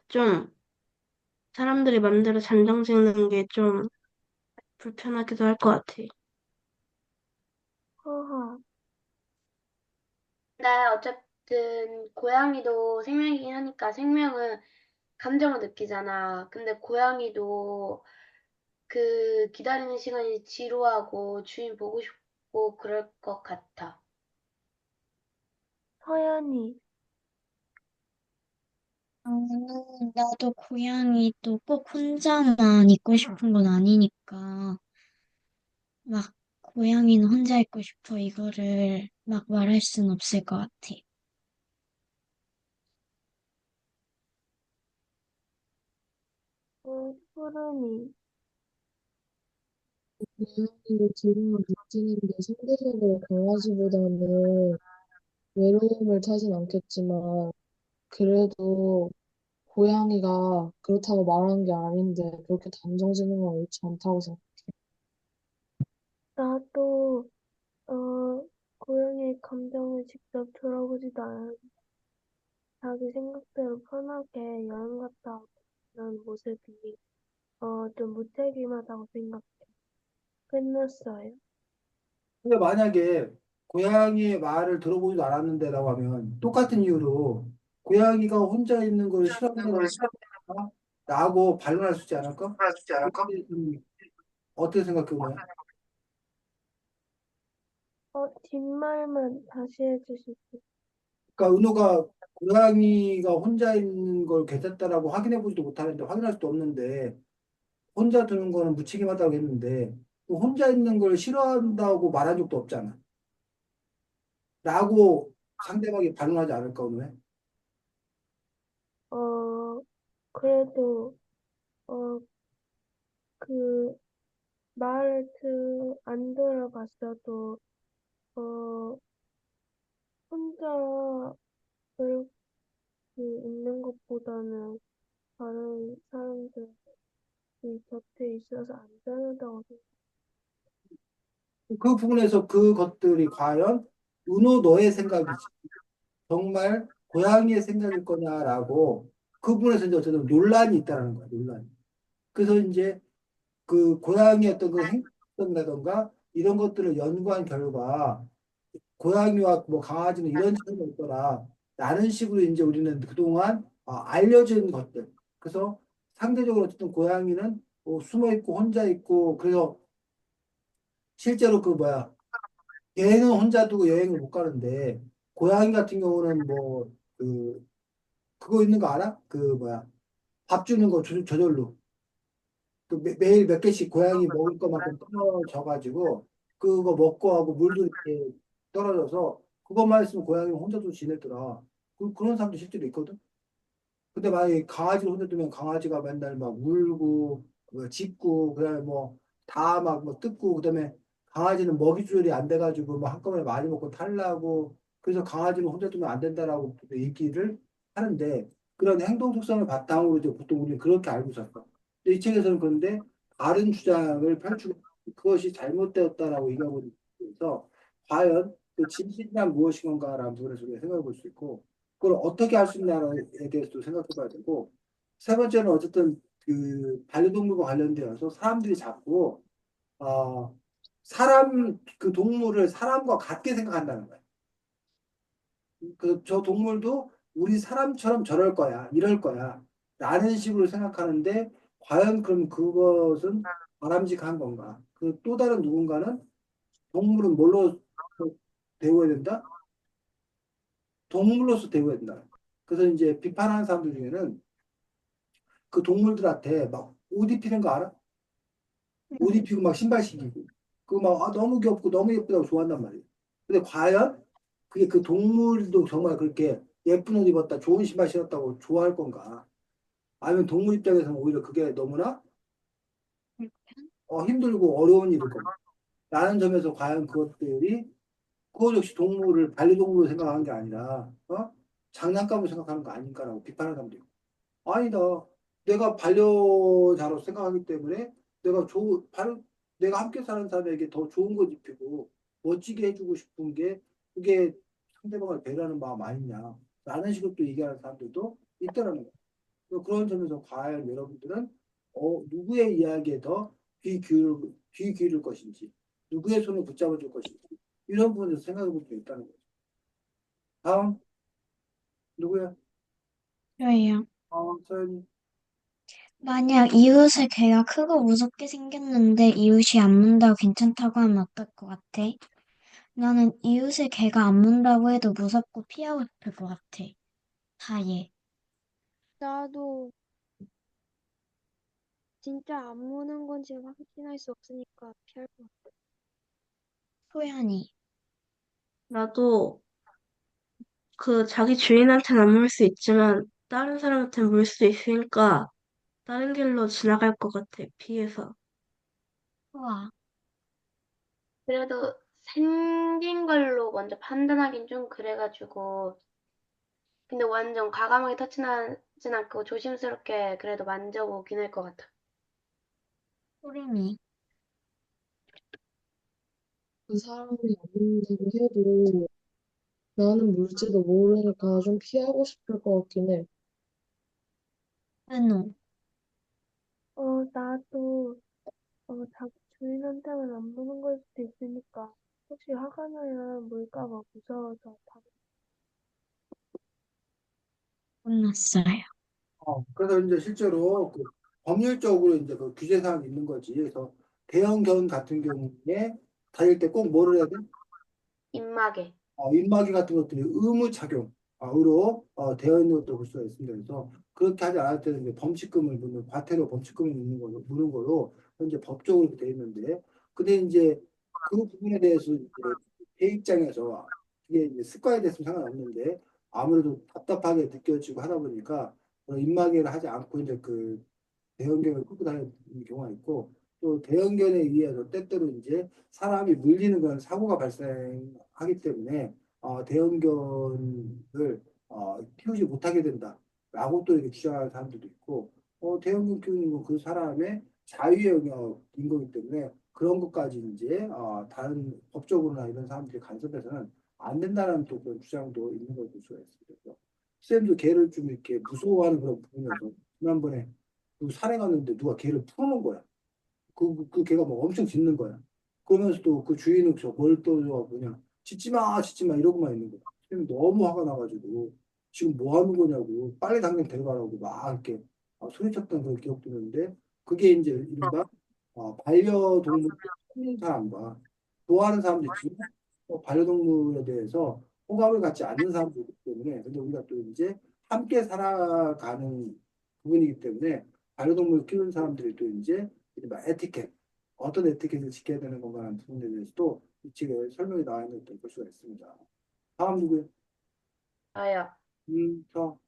좀 사람들이 맘대로 단정 짓는 게 좀 불편하기도 할 것 같아. 허하, 근데 어쨌든 고양이도 생명이긴 하니까 생명은 감정을 느끼잖아. 근데 고양이도 그 기다리는 시간이 지루하고 주인 보고 싶고 그럴 것 같아. 서연이, 나도 고양이 또 꼭 혼자만 있고 싶은 건 아니니까, 막, 고양이는 혼자 있고 싶어, 이거를 막 말할 순 없을 것 같아. 푸른이, 고양이를 기분을 느끼는데 상대적으로 강아지보다는 외로움을 타진 않겠지만, 그래도 고양이가 그렇다고 말하는 게 아닌데, 그렇게 단정지는 건 옳지 않다고 생각해. 나도, 고양이의 감정을 직접 들어보지도 않았는데 자기 생각대로 편하게 여행 갔다 오는 모습이, 좀 무책임하다고 생각해. 끝났어요. 근데 만약에 고양이의 말을 들어보지도 않았는데라고 하면 똑같은 이유로 고양이가 혼자 있는 걸 싫어한다고 라고 반론할 수 있지 않을까? 어떻게 생각해, 보냐? 뒷말만 다시 해주실 수 그러니까 은호가 고양이가 혼자 있는 걸 괜찮다라고 확인해 보지도 못하는데 확인할 수도 없는데 혼자 두는 거는 무책임하다고 했는데 또 혼자 있는 걸 싫어한다고 말한 적도 없잖아. 라고 상대방이 반론하지 않을까, 오늘? 그래도, 어, 그, 말을 안 들어봤어도, 어, 혼자 그렇게 있는 것보다는 다른 사람들이 곁에 있어서 안전하다고 생각해. 그 부분에서 그것들이 과연 은호 너의 생각이지 정말 고양이의 생각일 거냐라고 그 부분에서 이제 어쨌든 논란이 있다는 거야, 논란. 그래서 이제 그 고양이의 어떤 그 행동이라던가 이런 것들을 연구한 결과 고양이와 뭐 강아지는 이런 차이가 있더라. 라는 식으로 이제 우리는 그동안 알려진 것들. 그래서 상대적으로 어쨌든 고양이는 숨어 있고 혼자 있고 그래서 실제로 그 뭐야 걔는 혼자 두고 여행을 못 가는데 고양이 같은 경우는 뭐 그거 있는 거 알아? 그 뭐야 밥 주는 거 저절로 그 매일 몇 개씩 고양이 먹을 것만큼 떨어져가지고 그거 먹고 하고 물도 이렇게 떨어져서 그것만 있으면 고양이는 혼자도 지내더라. 그런 사람도 실제로 있거든. 근데 만약에 강아지를 혼자 두면 강아지가 맨날 막 울고 뭐 짖고 그다음에 뭐 다 막 뭐 뜯고 그다음에 강아지는 먹이 조절이 안 돼가지고 뭐 한꺼번에 많이 먹고 탈나고 그래서 강아지는 혼자 두면 안 된다라고 얘기를 하는데 그런 행동 특성을 바탕으로 이제 보통 우리는 그렇게 알고 있었어. 근데 이 책에서는 그런데 다른 주장을 펼치고 그것이 잘못되었다라고 얘기하고 있어서 과연 그 진실이란 무엇인 건가라는 부분에서 우리가 생각해 볼 수 있고 그걸 어떻게 할 수 있냐에 대해서도 생각해 봐야 되고, 세 번째는 어쨌든 그 반려동물과 관련되어서 사람들이 자꾸, 사람, 그 동물을 사람과 같게 생각한다는 거야. 그, 저 동물도 우리 사람처럼 저럴 거야, 이럴 거야, 라는 식으로 생각하는데, 과연 그럼 그것은 바람직한 건가? 그 또 다른 누군가는 동물은 뭘로 대우해야 된다? 동물로서 대우해야 된다. 그래서 이제 비판하는 사람들 중에는 그 동물들한테 막 옷 입히는 거 알아? 옷 입히고 막 신발 신기고 그거 막 너무 귀엽고 너무 예쁘다고 좋아한단 말이에요. 근데 과연 그게 그 동물도 정말 그렇게 예쁜 옷 입었다 좋은 신발 신었다고 좋아할 건가? 아니면 동물 입장에서는 오히려 그게 너무나 힘들고 어려운 일일 건가? 라는 점에서 과연 그것들이 그것 역시 동물을 반려동물로 생각하는 게 아니라 장난감으로 생각하는 거 아닌가라고 비판하는 사람도 있고 아니다. 내가 반려자로 생각하기 때문에 내가 내가 함께 사는 사람에게 더 좋은 것 입히고 멋지게 해주고 싶은 게 그게 상대방을 배려하는 마음 아니냐. 라는 식으로 또 얘기하는 사람들도 있더라는 거예요. 그런 점에서 과연 여러분들은 누구의 이야기에 더 귀 기울일 것인지, 누구의 손을 붙잡아 줄 것인지, 이런 부분에서 생각해 볼 수 있다는 거죠. 다음, 누구야? 저예요. 서연이. 만약 이웃의 개가 크고 무섭게 생겼는데 이웃이 안 문다고 괜찮다고 하면 어떨 것 같아? 나는 이웃의 개가 안 문다고 해도 무섭고 피하고 싶을 것 같아. 다 얘. 나도 진짜 안 무는 건지 확신할 수 없으니까 피할 것 같아. 소연이. 나도 그 자기 주인한테는 안 물을 수 있지만 다른 사람한테 물을 수 있으니까 다른 길로 지나갈 것 같아, 피해서. 우와. 그래도 생긴 걸로 먼저 판단하긴 좀 그래가지고 근데 완전 과감하게 터치하진 않고 조심스럽게 그래도 만져보긴 할 것 같아. 소림이. 그 사람이 안 믿는다고 해도 나는 물지도 모르니까 좀 피하고 싶을 것 같긴 해. 은호. 나도 자기 주인한테만 안 무는 걸 수도 있으니까 혹시 화가 나면 물까 봐 무서워서 끝났어요. 그래서 이제 실제로 그 법률적으로 이제 그 규제 사항이 있는 거지. 그래서 대형견 같은 경우에 다닐 때 꼭 뭐를 해야 돼? 입마개. 입마개 같은 것들이 의무 착용으로 되어 있는 것도 볼 수가 있습니다. 그래서 그렇게 하지 않을 때는 이제 범칙금을 묻는 과태료 범칙금을 무는 걸로 현재 법적으로 이렇게 되어 있는데, 근데 이제 그 부분에 대해서 이제 제 입장에서 이게 이제 습관이 됐으면 상관없는데 아무래도 답답하게 느껴지고 하다 보니까 그런 입마개를 하지 않고 이제 그 대형견을 끌고 다니는 경우가 있고 또 대형견에 의해서 때때로 이제 사람이 물리는 그런 사고가 발생하기 때문에 대형견을 키우지 못하게 된다라고 또 이렇게 주장하는 사람들도 있고 대형견 키우는 건 그 사람의 자유의 영역인 거기 때문에 그런 것까지 이제 다른 법적으로나 이런 사람들이 간섭해서는 안 된다는 또 그런 주장도 있는 걸 볼 수가 있습니다. 그래서 쌤도 개를 좀 이렇게 무서워하는 그런 부분에서 지난번에 그 산에 갔는데 누가 개를 풀어놓은 거야. 그 개가 막 엄청 짖는 거야. 그러면서도 그 주인은 저뭘또 뭐냐, 짖지 마, 이러고만 있는 거야. 선생님 너무 화가 나가지고, 지금 뭐 하는 거냐고, 빨리 당장 데려가라고 막 이렇게 소리쳤던 그런 기억도 있는데, 그게 이제 이른바 반려동물 키우는 사람과 좋아하는 사람도 있지만, 반려동물에 대해서 호감을 갖지 않는 사람도 있기 때문에, 근데 우리가 또 이제 함께 살아가는 부분이기 때문에, 반려동물 키우는 사람들이 또 이제 이른바 에티켓, 어떤 에티켓을 지켜야 되는 건가라는 부분에 대해서도 이 책에 설명이 나와 있는 것을 볼 수가 있습니다. 다음 누구요? 아야. 저.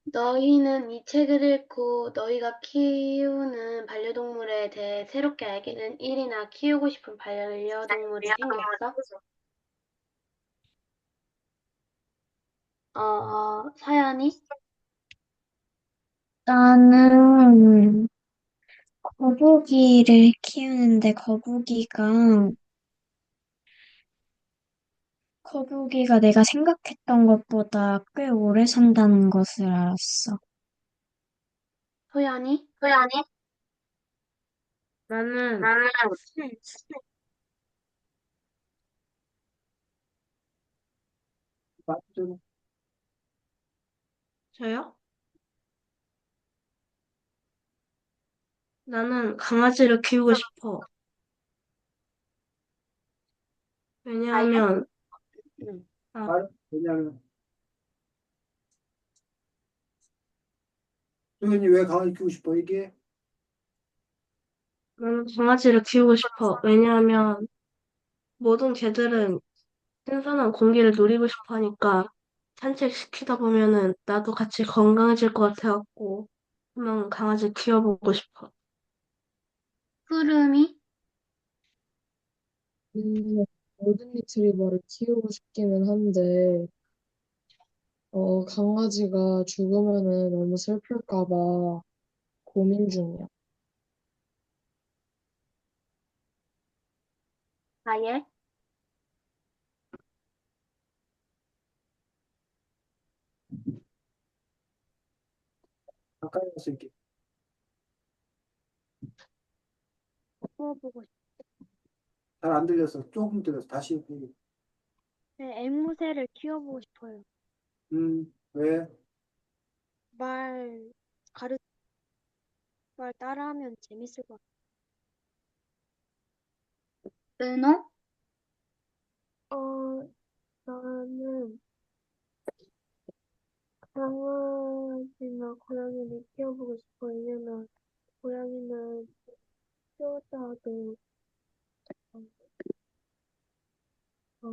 너희는 이 책을 읽고 너희가 키우는 반려동물에 대해 새롭게 알게 된 일이나 키우고 싶은 반려동물이 생겼어? 사연이? 나는 거북이를 키우는데 거북이가 내가 생각했던 것보다 꽤 오래 산다는 것을 알았어. 소연이? 나는, 맞죠? 저요? 나는 강아지를 키우고 싶어. 왜냐하면, 응. 아, 왜냐하면 소연이 왜 강아지 키우고 싶어? 이게 나는 강아지를 키우고 싶어. 왜냐하면 모든 개들은 신선한 공기를 누리고 싶어 하니까 산책시키다 보면은 나도 같이 건강해질 것 같아갖고 한번 강아지 키워보고 싶어. 푸름이? 골든 리트리버를 키우고 싶기는 한데, 강아지가 죽으면은 너무 슬플까 봐 고민 중이야. 아예? 가까이 가서 이렇게 키워보고 잘 안 들려서 조금 들려서 다시 얘기. 싶어요. 앵무새를 키워보고 싶어요. 왜? 말, 가르, 말 따라하면 재밌을 것 은호? 같아요. 나는 강아지나 고양이를 키워보고 싶어. 왜냐면 고양이는 키우다도 어,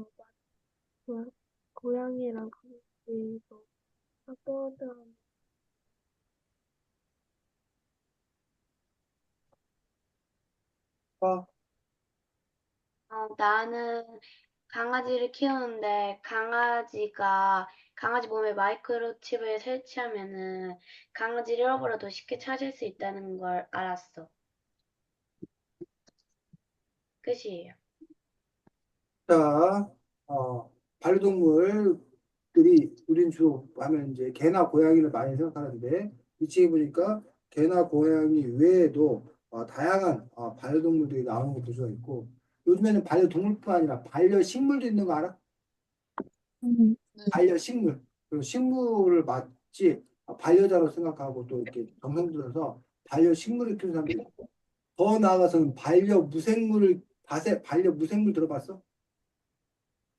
어, 고양이랑 같이 떠다 아, 나는 강아지를 키우는데 강아지 몸에 마이크로칩을 설치하면은 강아지를 잃어버려도 쉽게 찾을 수 있다는 걸 알았어. 끝이에요. 자, 반려동물들이 우린 주로 하면 이제 개나 고양이를 많이 생각하는데 이 책에 보니까 개나 고양이 외에도 다양한 반려동물들이 나오는 걸 볼 수가 있고 요즘에는 반려동물뿐 아니라 반려식물도 있는 거 알아? 음, 반려식물. 그리고 식물을 마치 반려자로 생각하고 또 이렇게 정성 들여서 반려식물을 키우는 사람도 있고 더 나아가서는 반려무생물 들어봤어?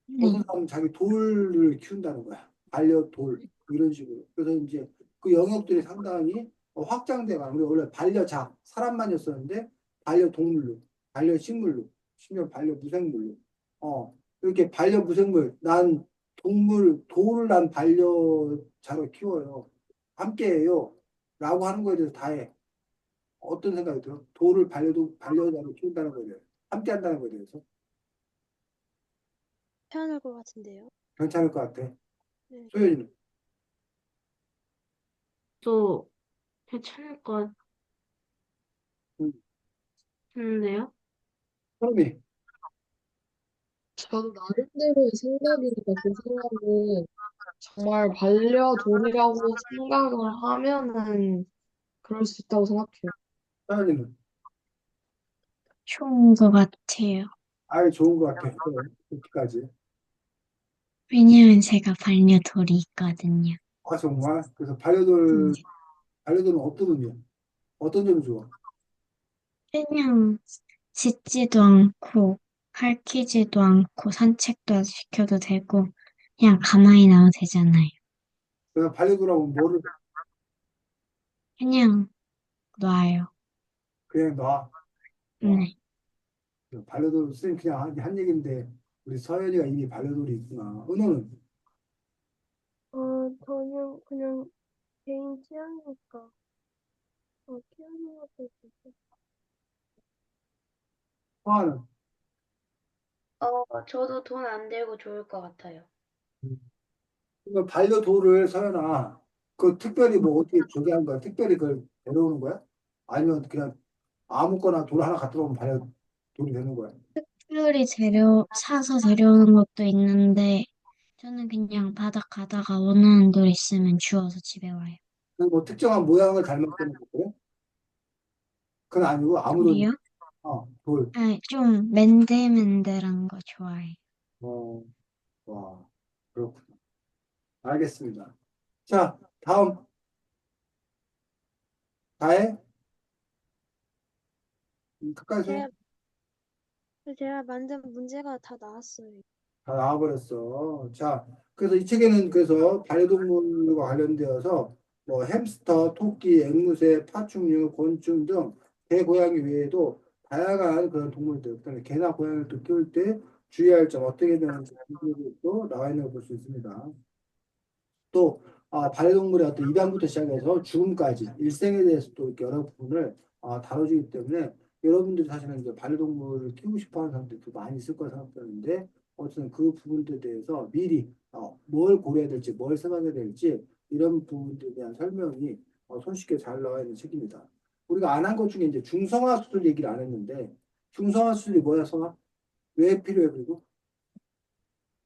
네. 어떤 사람은 자기 돌을 키운다는 거야. 반려돌 이런 식으로. 그래서 이제 그 영역들이 상당히 확장돼가. 우리 원래 반려자 사람만이었었는데 반려동물로, 반려식물로, 심지어 반려무생물로. 이렇게 반려무생물 난 돌을 난 반려자로 키워요. 함께해요. 라고 하는 거에 대해서 다 해. 어떤 생각이 들어? 돌을 반려자로 키운다는 거에 대해서. 함께 한다는 거에 대해서. 편할 것 같은데요. 괜찮을 것 같아. 네. 소연이는. 또 괜찮을 것 음, 같은데요? 그럼이. 저도 나름대로의 생각이니까 그 사람은 정말 반려동이라고 생각을 하면은 그럴 수 있다고 생각해요. 소연이는. 좋은 것 같아요. 아예 좋은 것 같아. 그렇게까지. 왜냐면 제가 반려돌이 있거든요. 아, 정말? 그래서 음, 반려돌은 어떤 의미야? 어떤 점이 좋아? 그냥 짖지도 않고, 핥히지도 않고, 산책도 시켜도 되고, 그냥 가만히 놔도 되잖아요. 그래서 반려돌하고 뭐를 그냥 놔요. 그냥 놔. 와, 네. 반려돌 선생님 그냥 한 얘기인데 우리 서연이가 이미 반려돌이 있구나. 은호는 저는 그냥 개인 취향이니까 키우는 것도 있고. 화하는. 저도 돈 안 들고 좋을 것 같아요. 그러니까 반려돌을 서연아 그 특별히 뭐 어떻게 저기 한 거야? 특별히 그걸 데려오는 거야? 아니면 그냥 아무거나 돌 하나 갖다 놓으면 반려돌이 되는 거야? 특별히 사서 데려오는 것도 있는데, 저는 그냥 바닥 가다가 원하는 돌 있으면 주워서 집에 와요. 그뭐 특정한 모양을 닮았다는 거 그래? 그건 아니고 아무도 돌이요? 돌. 아, 좀 맨들맨들한 거 좋아해요. 어, 와, 그렇구나. 알겠습니다. 자, 다음, 다해? 가까이서 해? 제가, 제가 만든 문제가 다 나왔어요. 다 나와버렸어. 자, 그래서 이 책에는 그래서 반려동물과 관련되어서 뭐 햄스터, 토끼, 앵무새, 파충류, 곤충 등 개, 고양이 외에도 다양한 그런 동물들, 그다음에 개나 고양이를 또 키울 때 주의할 점 어떻게 되는지 또 나와 있는 걸 볼 수 있습니다. 또 반려동물의 어떤 입양부터 시작해서 죽음까지 일생에 대해서 또 이렇게 여러 부분을 다뤄주기 때문에 여러분들이 사실은 이제 반려동물을 키우고 싶어하는 사람들도 많이 있을 거라 생각되는데 어쨌든 그 부분들에 대해서 미리 뭘 고려해야 될지 뭘 생각해야 될지 이런 부분들에 대한 설명이 손쉽게 잘 나와 있는 책입니다. 우리가 안 한 것 중에 이제 중성화 수술 얘기를 안 했는데 중성화 수술이 뭐야, 성화? 왜 필요해 그리고?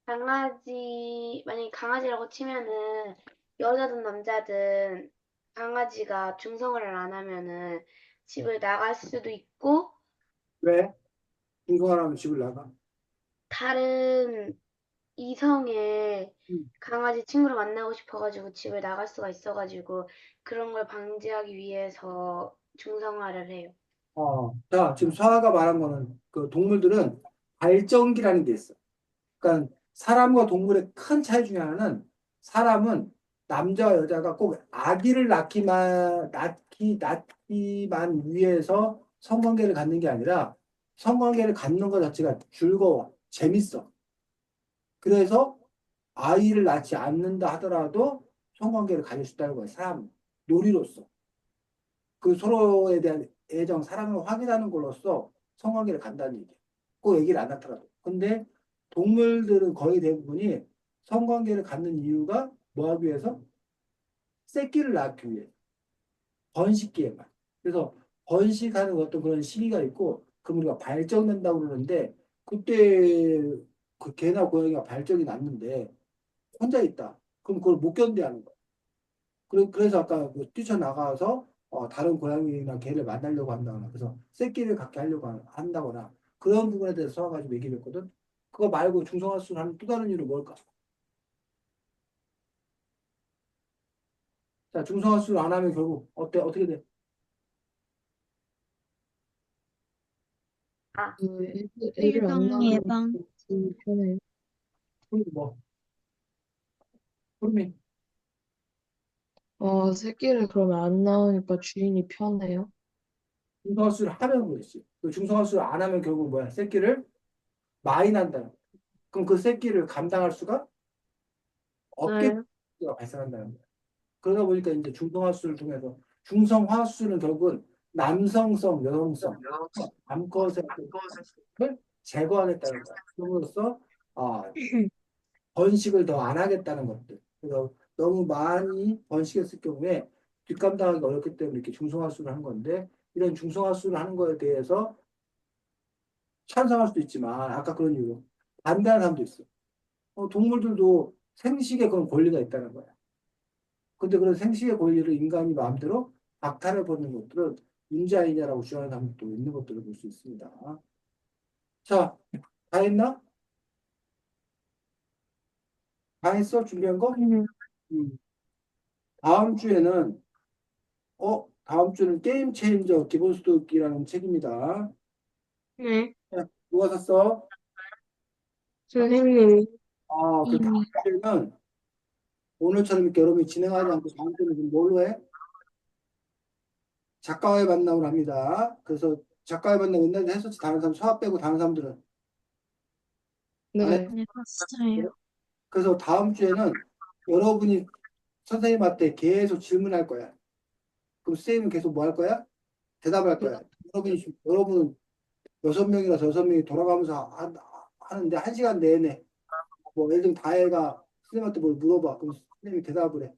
만약에 강아지라고 치면은 여자든 남자든 강아지가 중성화를 안 하면은 집을 나갈 수도 있고 왜? 중성화하면 집을 나가? 다른 이성의 음. 강아지 친구를 만나고 싶어가지고 집을 나갈 수가 있어가지고 그런 걸 방지하기 위해서 중성화를 해요. 자, 지금 서아가 말한 거는 그 동물들은 발정기라는 게 있어. 그러니까 사람과 동물의 큰 차이 중에 하나는 사람은 남자와 여자가 꼭 아기를 낳기만 위해서 성관계를 갖는 게 아니라 성관계를 갖는 것 자체가 즐거워, 재밌어. 그래서 아이를 낳지 않는다 하더라도 성관계를 가질 수 있다는 거야, 사람은. 놀이로서. 그 서로에 대한 애정, 사랑을 확인하는 걸로써 성관계를 간다는 얘기예요. 꼭 얘기를 안 하더라도. 근데 동물들은 거의 대부분이 성관계를 갖는 이유가 뭐 하기 위해서? 새끼를 낳기 위해. 번식기에만. 그래서 번식하는 어떤 그런 시기가 있고, 그럼 우리가 발정된다고 그러는데, 그때 그 개나 고양이가 발정이 났는데, 혼자 있다. 그럼 그걸 못 견뎌하는 거야. 그래서 아까 그 뛰쳐나가서 다른 고양이나 개를 만나려고 한다거나 그래서 새끼를 갖게 하려고 한다거나 그런 부분에 대해서 서가지고 얘기를 했거든. 그거 말고 중성화수술 하는 또 다른 이유는 뭘까? 자, 중성화수술 안 하면 결국 어떻게 돼? 아, 애를 안 일방 낳으면 예방. 좀 편해요. 그럼 뭐 그러면 새끼를 그러면 안 낳으니까 주인이 편해요. 중성화수술 하면 그렇지. 그 중성화수술 안 하면 결국 뭐야? 새끼를 많이 난다. 그럼 그 새끼를 감당할 수가 없게 네. 발생한다는 거야. 그러다 보니까 이제 중성화수술을 통해서 중성화수술은 결국은 남성성, 여성성, 암컷의 을 제거하겠다는 거야. 그럼으로써 아, 번식을 더 안 하겠다는 것들. 그래서 너무 많이 번식했을 경우에 뒷감당하기 어렵기 때문에 이렇게 중성화수술을 한 건데 이런 중성화수술을 하는 거에 대해서 찬성할 수도 있지만 아까 그런 이유로 반대하는 사람도 있어. 동물들도 생식에 그런 권리가 있다는 거야. 근데 그런 생식의 권리를 인간이 마음대로 박탈해버리는 것들은 문제 아니냐라고 주장하는 사람도 있는 것들을 볼 수 있습니다. 자, 다 했나? 다 했어? 준비한 거? 음. 다음 주에는, 다음 주는 게임 체인저 기본 소득이라는 책입니다. 네. 자, 누가 샀어? 선생님이. 그 다음 이미 주에는 오늘처럼 이렇게 여러분이 진행하지 않고 다음 주에는 지금 뭘로 해? 작가와의 만남을 합니다. 그래서 작가와의 만남 옛날에 했었지. 다른 사람 수학 빼고 다른 사람들은. 안 네. 네, 봤어요. 그래서 다음 주에는 여러분이 선생님한테 계속 질문할 거야. 그럼 선생님은 계속 뭐 할 거야? 대답할 거야. 여러분은 6명이라서 6명이 돌아가면서 하는데 1시간 내내 뭐 예를 들면 다혜가 선생님한테 뭘 물어봐. 그럼 선생님이 대답을 해.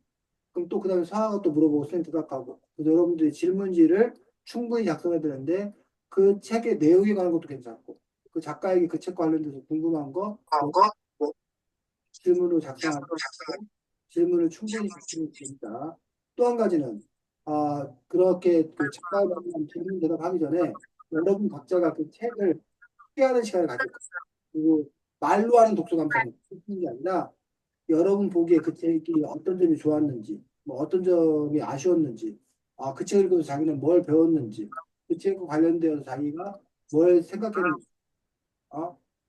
그럼 또 그다음에 사화가 또 물어보고 선생님 대답하고. 그래서 여러분들이 질문지를 충분히 작성해야 되는데 그 책의 내용에 관한 것도 괜찮고 그 작가에게 그 책 관련돼서 궁금한 거 질문으로 작성하고 질문을 충분히 작성해 주십니다. 또 한 가지는 그렇게 그 작가에 관한 질문 대답하기 전에 여러분 각자가 그 책을 소개하는 시간을 가질 거예요. 그리고 말로 하는 독서 감상을 하는 게 아니라 여러분 보기에 그 책이 어떤 점이 좋았는지, 뭐 어떤 점이 아쉬웠는지, 그 책을 읽으면서 자기는 뭘 배웠는지, 그 책과 관련되어서 자기가 뭘 생각했는지,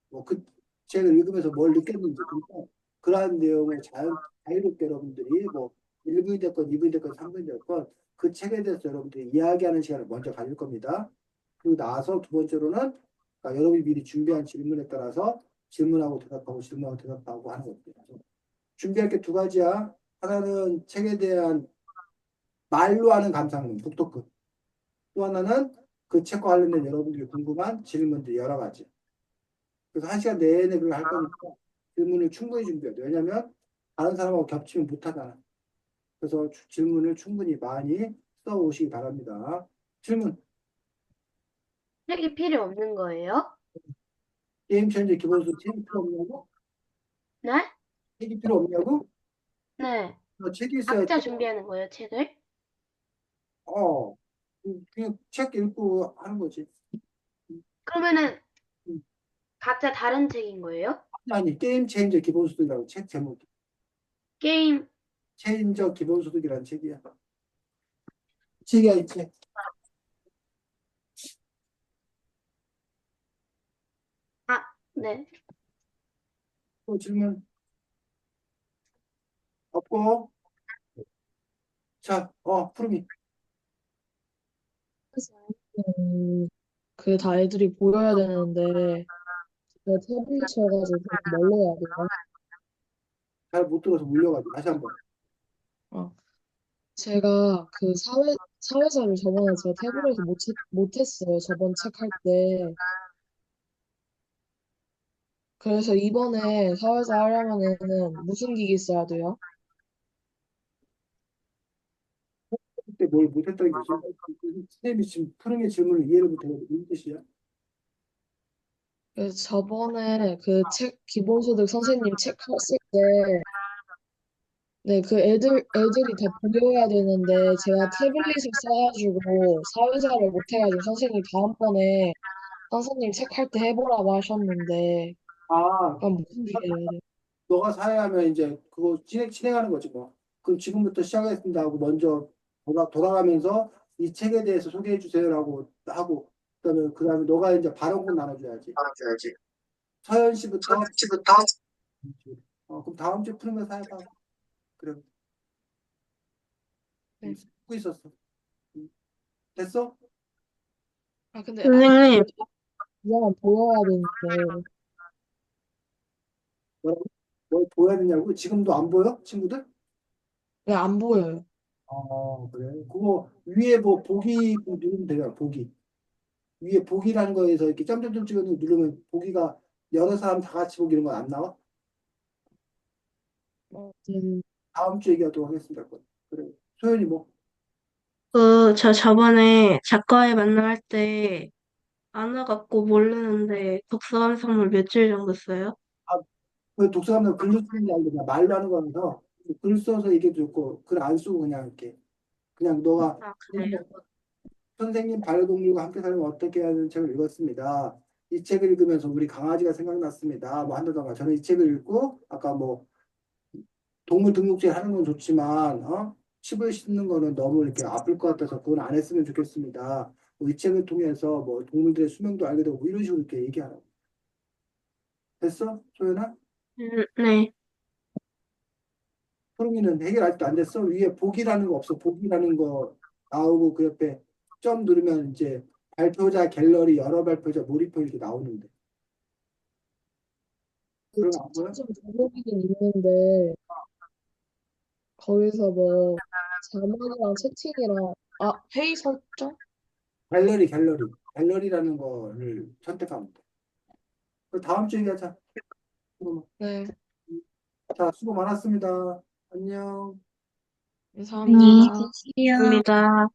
뭐그 책을 읽으면서 뭘 느꼈는지, 그러니까 그러한 내용을 자유롭게 여러분들이 뭐 1분이 됐건 2분이 됐건 3분이 됐건 그 책에 대해서 여러분들이 이야기하는 시간을 먼저 가질 겁니다. 그리고 나서 두 번째로는 그러니까 여러분이 미리 준비한 질문에 따라서 질문하고 대답하고 하는 겁니다. 그래서 준비할 게 두 가지야. 하나는 책에 대한 말로 하는 감상문, 독독글. 또 하나는 그 책과 관련된 여러분들이 궁금한 질문들 여러 가지. 그래서 한 시간 내내 그걸 할 거니까 질문을 충분히 준비해야 돼. 왜냐면 다른 사람하고 겹치면 못하잖아. 그래서 질문을 충분히 많이 써오시기 바랍니다. 질문. 책이 필요 없는 거예요? 게임 체인저 기본소득 책이 필요 없냐고? 네? 책이 필요 없냐고? 네. 책이 있어야 각자 준비하는 거예요, 책을? 어, 그냥 책 읽고 하는 거지. 그러면은 음. 각자 다른 책인 거예요? 아니, 게임 체인저 기본소득이라고 책 제목이. 게임, 체인저 기본소득이라는 책이야. 책이야, 이 책. 네. 또 질문 없고. 자, 푸르미. 그 다 애들이 보여야 되는데 제가 태블릿 쳐가지고 좀 멀리 해야 돼요. 잘 못 들어서 물려가지고 다시 한번. 어. 제가 그 사회사를 저번에 제가 태블릿을 못했어요. 저번 책 할 때. 그래서 이번에 사회사 하려면은 무슨 기기 써야 돼요? 그때 뭘 못했다는 거지? 선생님이 지금 푸르미 질문을 이해를 못해요. 무슨 뜻이야? 그래서 저번에 그 책, 기본소득 선생님 책 했을 때, 네, 그 애들이 다 보여야 되는데, 제가 태블릿을 써가지고, 사회자를 못해가지고, 선생님 다음번에 선생님 책 할 때 해보라고 하셨는데, 아, 그럼 무슨 일 해야 돼요? 너가 사회하면 이제 그거 진행하는 거지 뭐. 그럼 지금부터 시작하겠습니다 하고 먼저 돌아가면서 이 책에 대해서 소개해 주세요라고 하고 그다음에 너가 이제 발언권 나눠줘야지. 서현 씨부터. 그럼 다음 주에 푸는 거 사회봐. 그래. 네. 듣고 있었어. 됐어? 근데, 선생님, 그냥 보여야 되는데, 뭐라고? 뭘 보여야 되냐고? 지금도 안 보여? 친구들? 왜 안 보여요? 그래. 그거 위에 뭐 보기 누르면 되잖아. 보기. 위에 보기라는 거에서 이렇게 점점점 찍어 누르면 보기가 여러 사람 다 같이 보기 이런 거 안 나와? 네. 다음 주에 얘기하도록 하겠습니다. 그래. 소연이 뭐? 저 저번에 작가에 만날 때 안 와갖고 모르는데 독서감 선물 며칠 정도 써요? 아, 그 독서가면 글로 쓰는 게 아니라 그냥 말로 하는 거라서 글 써서 얘기해도 좋고 글 안 쓰고 그냥 이렇게 그냥 너가 아, 그래요? 선생님 반려동물과 함께 살면 어떻게 해야 하는 책을 읽었습니다. 이 책을 읽으면서 우리 강아지가 생각났습니다. 뭐 한다던가 저는 이 책을 읽고 아까 뭐 동물 등록제 하는 건 좋지만 칩을 씹는 거는 너무 이렇게 아플 것 같아서 그건 안 했으면 좋겠습니다. 뭐이 책을 통해서 뭐 동물들의 수명도 알게 되고 뭐 이런 식으로 이렇게 얘기하라고. 됐어? 소연아? 네. 소름이는 해결 아직도 안 됐어? 위에 복이라는 거 없어? 복이라는 거 나오고 그 옆에 점 누르면 이제 발표자 갤러리 여러 발표자 몰입표 이렇게 나오는데 그런 거 안 보여? 좀 들어보긴 있는데, 거기서 뭐, 자막이랑 채팅이랑, 회의 설정? 갤러리라는 거를 선택하면 돼. 그럼 다음 주에 얘기하자. 네, 자, 수고 많았습니다. 안녕. 안녕히 감사합니다. 계세요. 감사합니다.